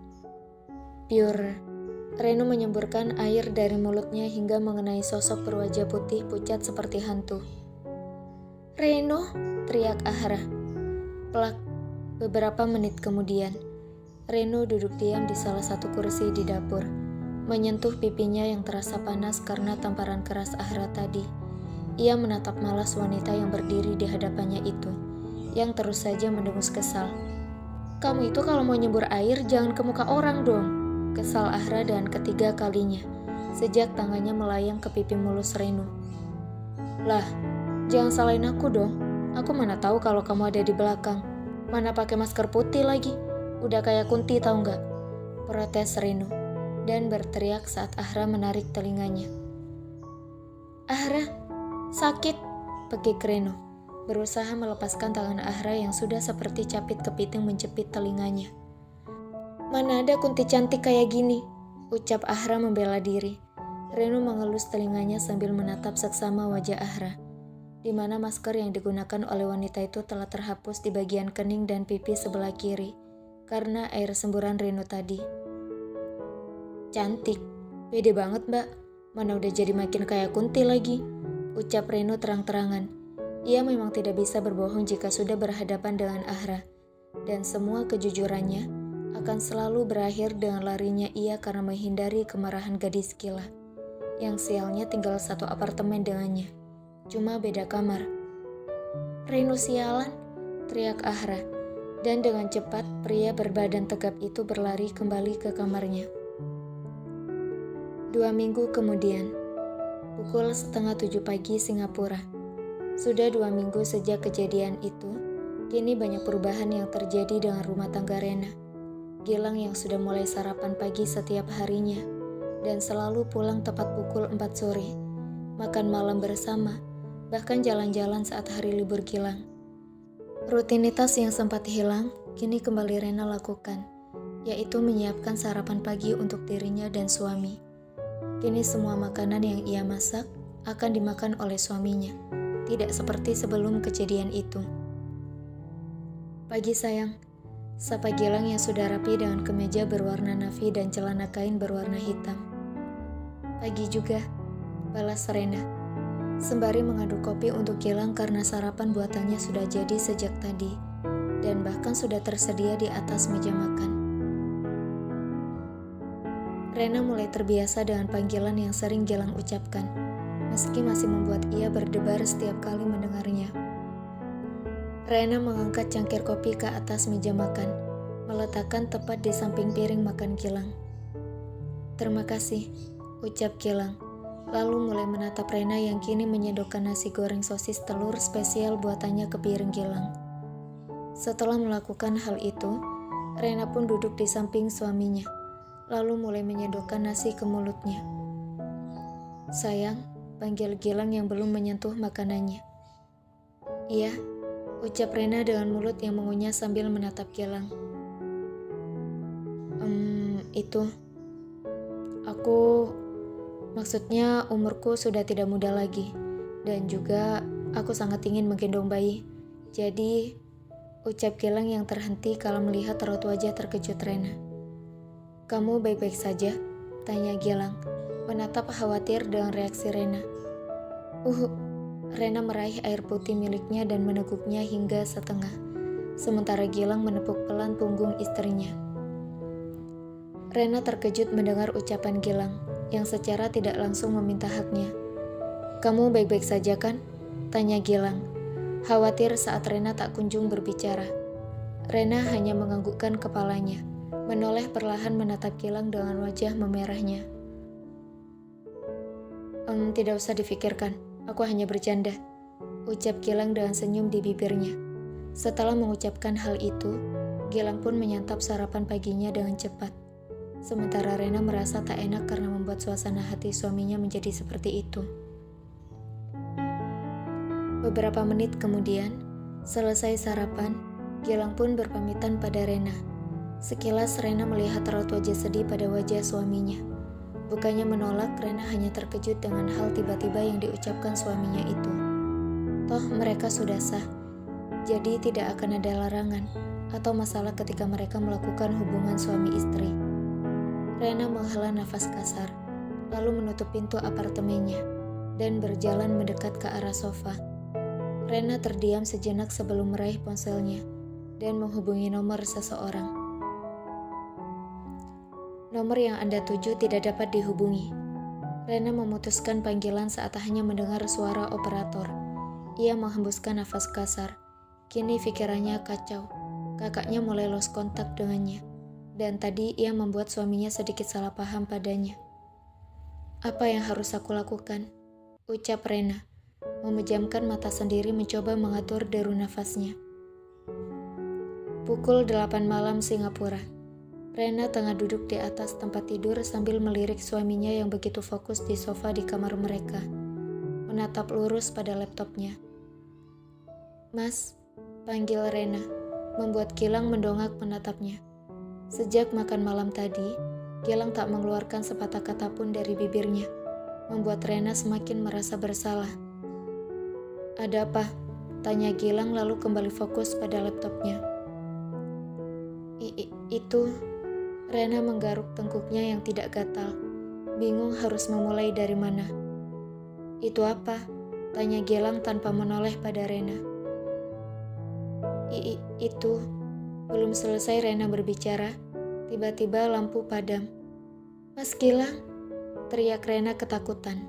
A: "Pure." Reno menyemburkan air dari mulutnya hingga mengenai sosok berwajah putih pucat seperti hantu. "Reno!" teriak Ahra. Plak. Beberapa menit kemudian, Reno duduk diam di salah satu kursi di dapur, menyentuh pipinya yang terasa panas karena tamparan keras Ahra tadi. Ia menatap malas wanita yang berdiri di hadapannya itu, yang terus saja mendengus kesal. "Kamu itu kalau mau nyembur air jangan ke muka orang dong," kesal Ahra dan ketiga kalinya, sejak tangannya melayang ke pipi mulus Reno. "Lah, jangan salahin aku dong. Aku mana tahu kalau kamu ada di belakang. Mana pakai masker putih lagi. Udah kayak Kunti tahu nggak?" protes Reno, dan berteriak saat Ahra menarik telinganya. "Ahra, sakit," pekik Reno, berusaha melepaskan tangan Ahra yang sudah seperti capit kepiting menjepit telinganya. "Mana ada Kunti cantik kayak gini," ucap Ahra membela diri. Reno mengelus telinganya sambil menatap seksama wajah Ahra, di mana masker yang digunakan oleh wanita itu telah terhapus di bagian kening dan pipi sebelah kiri karena air semburan Reno tadi. Cantik, pede banget mbak, mana udah jadi makin kayak Kunti lagi, ucap Reno terang-terangan. Ia memang tidak bisa berbohong jika sudah berhadapan dengan Ahra, dan semua kejujurannya akan selalu berakhir dengan larinya ia karena menghindari kemarahan gadis gila, yang sialnya tinggal satu apartemen dengannya, cuma beda kamar. Reno sialan, teriak Ahra, dan dengan cepat pria berbadan tegap itu berlari kembali ke kamarnya. 2 minggu kemudian, pukul 6:30 pagi Singapura. Sudah 2 minggu sejak kejadian itu, kini banyak perubahan yang terjadi dengan rumah tangga Rena. Gilang yang sudah mulai sarapan pagi setiap harinya, dan selalu pulang tepat pukul 4 sore, makan malam bersama, bahkan jalan-jalan saat hari libur Gilang. Rutinitas yang sempat hilang, kini kembali Rena lakukan, yaitu menyiapkan sarapan pagi untuk dirinya dan suami. Kini semua makanan yang ia masak akan dimakan oleh suaminya, tidak seperti sebelum kejadian itu. Pagi sayang, sapa Gilang yang sudah rapi dengan kemeja berwarna navy dan celana kain berwarna hitam. Pagi juga, balas Rena, sembari mengaduk kopi untuk Gilang karena sarapan buatannya sudah jadi sejak tadi, dan bahkan sudah tersedia di atas meja makan. Rena mulai terbiasa dengan panggilan yang sering Gilang ucapkan, meski masih membuat ia berdebar setiap kali mendengarnya. Rena mengangkat cangkir kopi ke atas meja makan, meletakkan tepat di samping piring makan Gilang. Terima kasih, ucap Gilang, lalu mulai menatap Rena yang kini menyedokkan nasi goreng sosis telur spesial buatannya ke piring Gilang. Setelah melakukan hal itu, Rena pun duduk di samping suaminya, lalu mulai menyedokkan nasi ke mulutnya. Sayang, panggil Gilang yang belum menyentuh makanannya. Iya, ucap Rena dengan mulut yang mengunyah sambil menatap Gilang. Itu. Maksudnya umurku sudah tidak muda lagi. Dan juga aku sangat ingin menggendong bayi. Jadi, ucap Gilang yang terhenti kalau melihat raut wajah terkejut Rena. Kamu baik-baik saja? Tanya Gilang, menatap khawatir dengan reaksi Rena. Rena meraih air putih miliknya dan meneguknya hingga setengah, sementara Gilang menepuk pelan punggung istrinya. Rena terkejut mendengar ucapan Gilang, yang secara tidak langsung meminta haknya. Kamu baik-baik saja kan? Tanya Gilang, khawatir saat Rena tak kunjung berbicara. Rena hanya menganggukkan kepalanya, menoleh perlahan menatap Gilang dengan wajah memerahnya. Tidak usah difikirkan. Aku hanya bercanda, ucap Gilang dengan senyum di bibirnya. Setelah mengucapkan hal itu, Gilang pun menyantap sarapan paginya dengan cepat. Sementara Rena merasa tak enak karena membuat suasana hati suaminya menjadi seperti itu. Beberapa menit kemudian, selesai sarapan, Gilang pun berpamitan pada Rena. Sekilas Rena melihat raut wajah sedih pada wajah suaminya. Bukannya menolak, Rena hanya terkejut dengan hal tiba-tiba yang diucapkan suaminya itu. Toh mereka sudah sah, jadi tidak akan ada larangan atau masalah ketika mereka melakukan hubungan suami istri. Rena menghela nafas kasar, lalu menutup pintu apartemennya dan berjalan mendekat ke arah sofa. Rena terdiam sejenak sebelum meraih ponselnya dan menghubungi nomor seseorang. Nomor yang Anda tuju tidak dapat dihubungi. Rena memutuskan panggilan saat hanya mendengar suara operator. Ia menghembuskan nafas kasar. Kini pikirannya kacau. Kakaknya mulai lost kontak dengannya. Dan tadi ia membuat suaminya sedikit salah paham padanya. Apa yang harus aku lakukan? Ucap Rena, memejamkan mata sendiri mencoba mengatur deru nafasnya. Pukul 8 malam Singapura. Rena tengah duduk di atas tempat tidur sambil melirik suaminya yang begitu fokus di sofa di kamar mereka, menatap lurus pada laptopnya. Mas, panggil Rena, membuat Gilang mendongak menatapnya. Sejak makan malam tadi, Gilang tak mengeluarkan sepatah kata pun dari bibirnya. membuat Rena semakin merasa bersalah. "Ada apa?" tanya Gilang lalu kembali fokus pada laptopnya. Itu, Rena menggaruk tengkuknya yang tidak gatal, bingung harus memulai dari mana. "Itu apa?" tanya Gilang tanpa menoleh pada Rena. Itu, belum selesai Rena berbicara, tiba-tiba lampu padam. "Mas Gilang!" teriak Rena ketakutan.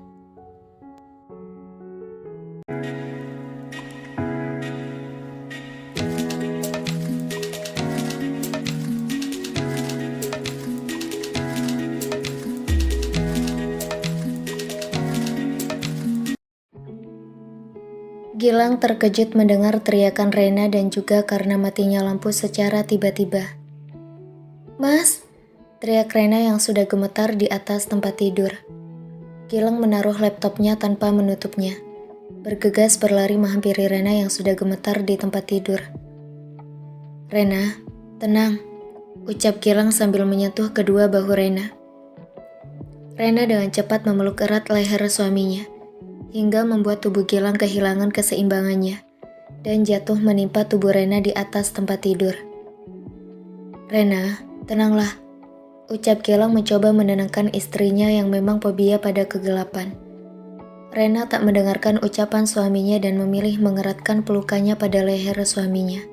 A: Gilang terkejut mendengar teriakan Rena dan juga karena matinya lampu secara tiba-tiba. "Mas!" teriak Rena yang sudah gemetar di atas tempat tidur. Gilang menaruh laptopnya tanpa menutupnya. Bergegas berlari menghampiri Rena yang sudah gemetar di tempat tidur. "Rena, tenang," ucap Gilang sambil menyentuh kedua bahu Rena. Rena dengan cepat memeluk erat leher suaminya, hingga membuat tubuh Gilang kehilangan keseimbangannya, dan jatuh menimpa tubuh Rena di atas tempat tidur. "Rena, tenanglah," ucap Gilang mencoba menenangkan istrinya yang memang fobia pada kegelapan. Rena tak mendengarkan ucapan suaminya dan memilih mengeratkan pelukannya pada leher suaminya.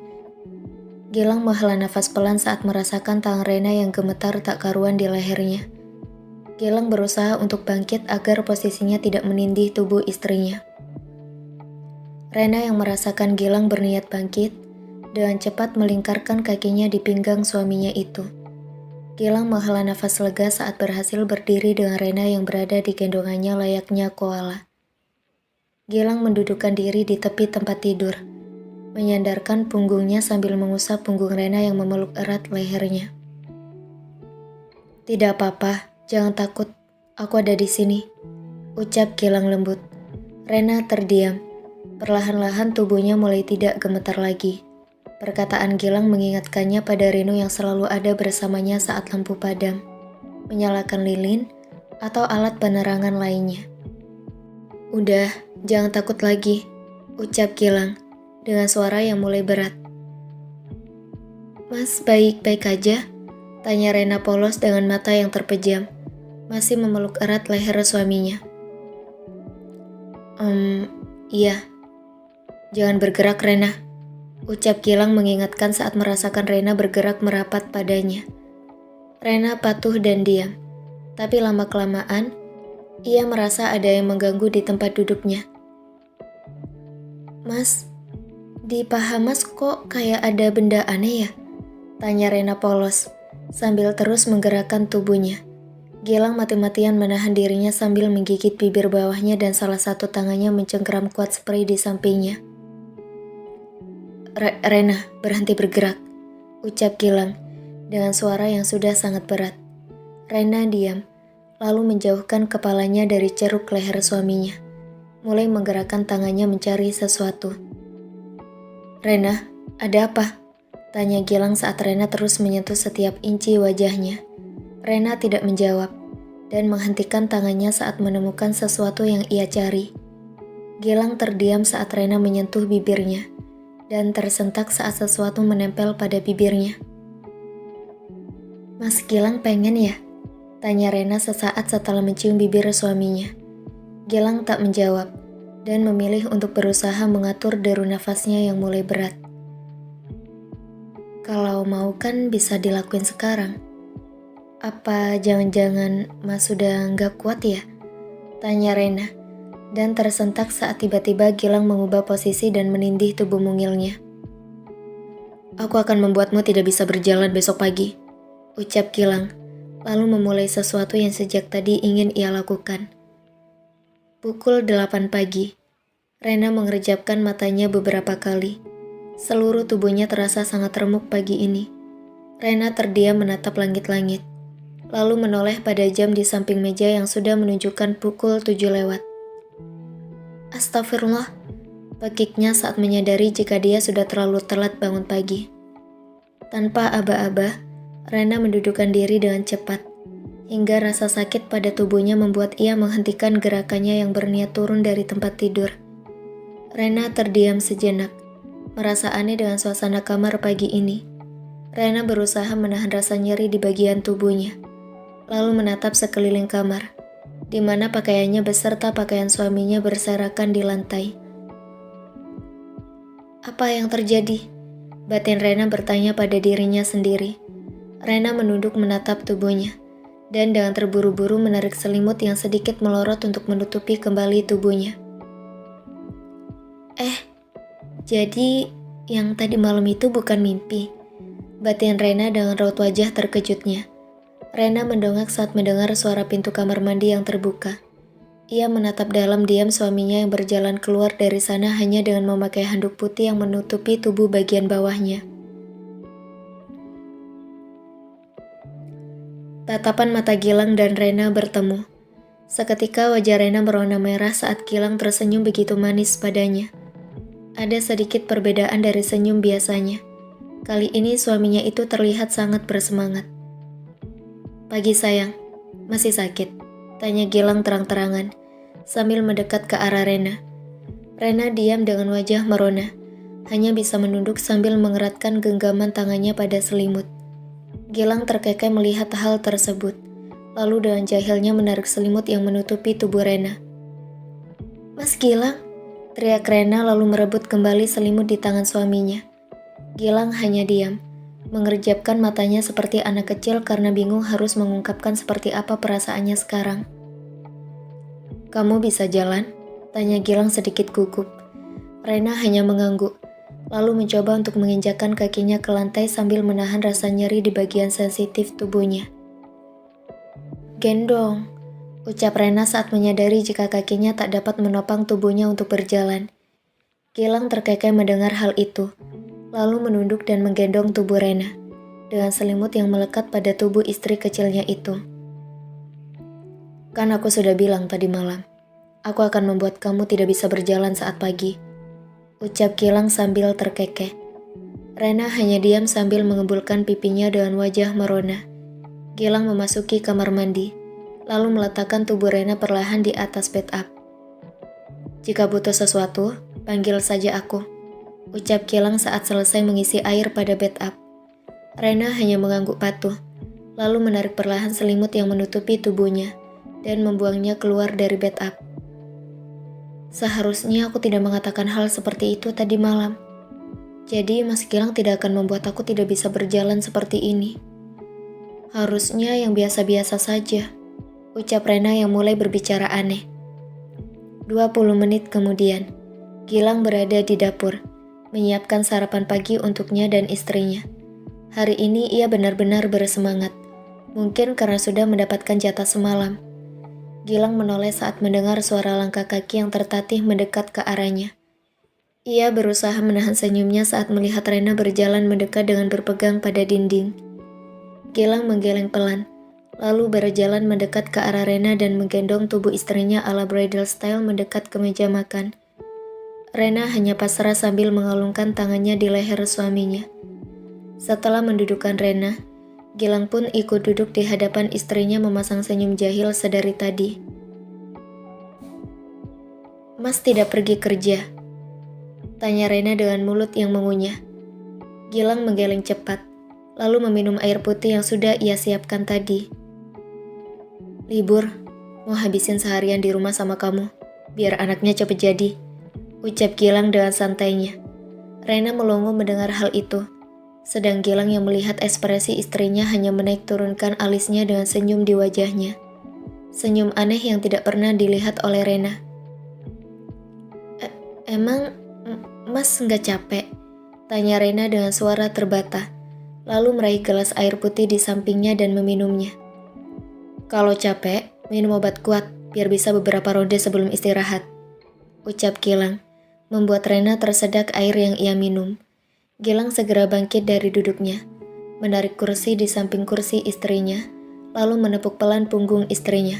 A: Gilang menghela nafas pelan saat merasakan tangan Rena yang gemetar tak karuan di lehernya. Gilang berusaha untuk bangkit agar posisinya tidak menindih tubuh istrinya. Rena yang merasakan Gilang berniat bangkit, dengan cepat melingkarkan kakinya di pinggang suaminya itu. Gilang menghela nafas lega saat berhasil berdiri dengan Rena yang berada di gendongannya layaknya koala. Gilang mendudukkan diri di tepi tempat tidur, menyandarkan punggungnya sambil mengusap punggung Rena yang memeluk erat lehernya. "Tidak apa-apa, jangan takut, aku ada di sini," ucap Gilang lembut. Rena terdiam. Perlahan-lahan tubuhnya mulai tidak gemetar lagi. Perkataan Gilang mengingatkannya pada Reno yang selalu ada bersamanya saat lampu padam, menyalakan lilin, atau alat penerangan lainnya. "Udah, jangan takut lagi," ucap Gilang dengan suara yang mulai berat. "Mas baik-baik aja?" tanya Rena polos dengan mata yang terpejam, masih memeluk erat leher suaminya. Iya." "Jangan bergerak, Rena," ucap Gilang mengingatkan saat merasakan Rena bergerak merapat padanya. Rena patuh dan diam, tapi lama-kelamaan, ia merasa ada yang mengganggu di tempat duduknya. "Mas, di paha Mas kok kayak ada benda aneh ya?" tanya Rena polos, sambil terus menggerakkan tubuhnya. Gilang mati-matian menahan dirinya sambil menggigit bibir bawahnya dan salah satu tangannya mencengkeram kuat spray di sampingnya. Rena, berhenti bergerak," ucap Gilang dengan suara yang sudah sangat berat. Rena diam, lalu menjauhkan kepalanya dari ceruk leher suaminya, mulai menggerakkan tangannya mencari sesuatu. "Rena, ada apa?" tanya Gilang saat Rena terus menyentuh setiap inci wajahnya. Rena tidak menjawab, dan menghentikan tangannya saat menemukan sesuatu yang ia cari. Gilang terdiam saat Rena menyentuh bibirnya, dan tersentak saat sesuatu menempel pada bibirnya. "Mas Gilang pengen ya?" tanya Rena sesaat setelah mencium bibir suaminya. Gilang tak menjawab, dan memilih untuk berusaha mengatur deru nafasnya yang mulai berat. "Kalau mau kan bisa dilakuin sekarang. Apa jangan-jangan Mas sudah nggak kuat ya?" tanya Rena, dan tersentak saat tiba-tiba Gilang mengubah posisi dan menindih tubuh mungilnya. "Aku akan membuatmu tidak bisa berjalan besok pagi," ucap Gilang, lalu memulai sesuatu yang sejak tadi ingin ia lakukan. Pukul 8 pagi. Rena mengerjapkan matanya beberapa kali. Seluruh tubuhnya terasa sangat remuk pagi ini. Rena terdiam menatap langit-langit, lalu menoleh pada jam di samping meja yang sudah menunjukkan pukul 7 lewat. "Astagfirullah," pekiknya saat menyadari jika dia sudah terlalu telat bangun pagi. Tanpa aba-aba, Rena mendudukkan diri dengan cepat. hingga rasa sakit pada tubuhnya membuat ia menghentikan gerakannya yang berniat turun dari tempat tidur. Rena terdiam sejenak, merasa aneh dengan suasana kamar pagi ini. Rena berusaha menahan rasa nyeri di bagian tubuhnya, lalu menatap sekeliling kamar, di mana pakaiannya beserta pakaian suaminya berserakan di lantai. Apa yang terjadi? Batin Rena bertanya pada dirinya sendiri. Rena menunduk menatap tubuhnya, dan dengan terburu-buru menarik selimut yang sedikit melorot untuk menutupi kembali tubuhnya. Jadi yang tadi malam itu bukan mimpi. Batin Rena dengan raut wajah terkejutnya. Rena mendongak saat mendengar suara pintu kamar mandi yang terbuka. Ia menatap dalam diam suaminya yang berjalan keluar dari sana hanya dengan memakai handuk putih yang menutupi tubuh bagian bawahnya. Tatapan mata Gilang dan Rena bertemu. Seketika wajah Rena berwarna merah saat Gilang tersenyum begitu manis padanya. Ada sedikit perbedaan dari senyum biasanya. Kali ini suaminya itu terlihat sangat bersemangat. "Pagi sayang, masih sakit?" tanya Gilang terang-terangan, sambil mendekat ke arah Rena. Rena diam dengan wajah merona, hanya bisa menunduk sambil mengeratkan genggaman tangannya pada selimut. Gilang terkekeh melihat hal tersebut, lalu dengan jahilnya menarik selimut yang menutupi tubuh Rena. "Mas Gilang!" teriak Rena lalu merebut kembali selimut di tangan suaminya. Gilang hanya diam, mengerjapkan matanya seperti anak kecil karena bingung harus mengungkapkan seperti apa perasaannya sekarang. "Kamu bisa jalan?" tanya Gilang sedikit gugup. Rena hanya mengangguk, lalu mencoba untuk menginjakkan kakinya ke lantai sambil menahan rasa nyeri di bagian sensitif tubuhnya. "Gendong," ucap Rena saat menyadari jika kakinya tak dapat menopang tubuhnya untuk berjalan. Gilang terkekeh mendengar hal itu, lalu menunduk dan menggendong tubuh Rena, dengan selimut yang melekat pada tubuh istri kecilnya itu. "Kan aku sudah bilang tadi malam, aku akan membuat kamu tidak bisa berjalan saat pagi," ucap Gilang sambil terkekeh. Rena hanya diam sambil mengebulkan pipinya dengan wajah merona. Gilang memasuki kamar mandi, lalu meletakkan tubuh Rena perlahan di atas bed up. "Jika butuh sesuatu, panggil saja aku," ucap Gilang saat selesai mengisi air pada bed up. Rena hanya mengangguk patuh, lalu menarik perlahan selimut yang menutupi tubuhnya, dan membuangnya keluar dari bed up. "Seharusnya aku tidak mengatakan hal seperti itu tadi malam. Jadi Mas Gilang tidak akan membuat aku tidak bisa berjalan seperti ini. Harusnya yang biasa-biasa saja," ucap Rena yang mulai berbicara aneh. 20 menit kemudian, Gilang berada di dapur, menyiapkan sarapan pagi untuknya dan istrinya. Hari ini ia benar-benar bersemangat, mungkin karena sudah mendapatkan jatah semalam. Gilang menoleh saat mendengar suara langkah kaki yang tertatih mendekat ke arahnya. Ia berusaha menahan senyumnya saat melihat Rena berjalan mendekat dengan berpegang pada dinding. Gilang menggeleng pelan, lalu berjalan mendekat ke arah Rena dan menggendong tubuh istrinya ala bridal style mendekat ke meja makan. Rena hanya pasrah sambil mengalungkan tangannya di leher suaminya. Setelah mendudukkan Rena, Gilang pun ikut duduk di hadapan istrinya memasang senyum jahil sedari tadi. "Mas tidak pergi kerja?" tanya Rena dengan mulut yang mengunyah. Gilang menggeleng cepat, lalu meminum air putih yang sudah ia siapkan tadi. "Libur, mau habisin seharian di rumah sama kamu, biar anaknya cepet jadi," ucap Gilang dengan santainya. Rena melongo mendengar hal itu, sedang Gilang yang melihat ekspresi istrinya hanya menaik turunkan alisnya dengan senyum di wajahnya. Senyum aneh yang tidak pernah dilihat oleh Rena. Emang Mas nggak capek?" tanya Rena dengan suara terbata, lalu meraih gelas air putih di sampingnya dan meminumnya. "Kalau capek, minum obat kuat, biar bisa beberapa ronde sebelum istirahat," ucap Gilang, membuat Rena tersedak air yang ia minum. Gilang segera bangkit dari duduknya, menarik kursi di samping kursi istrinya, lalu menepuk pelan punggung istrinya.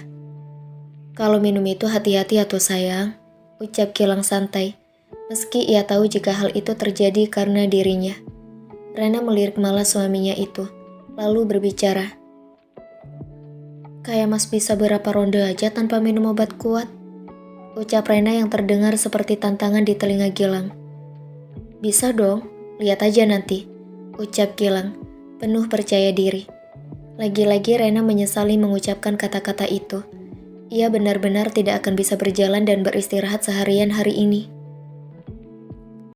A: "Kalau minum itu hati-hati atuh sayang," ucap Gilang santai, meski ia tahu jika hal itu terjadi karena dirinya. Rena melirik malas suaminya itu, lalu berbicara. Kayak Mas bisa berapa ronde aja tanpa minum obat kuat. Ucap Rena yang terdengar seperti tantangan di telinga Gilang. Bisa dong, lihat aja nanti. Ucap Gilang, penuh percaya diri. Lagi-lagi Rena menyesali mengucapkan kata-kata itu. Ia benar-benar tidak akan bisa berjalan dan beristirahat seharian hari ini.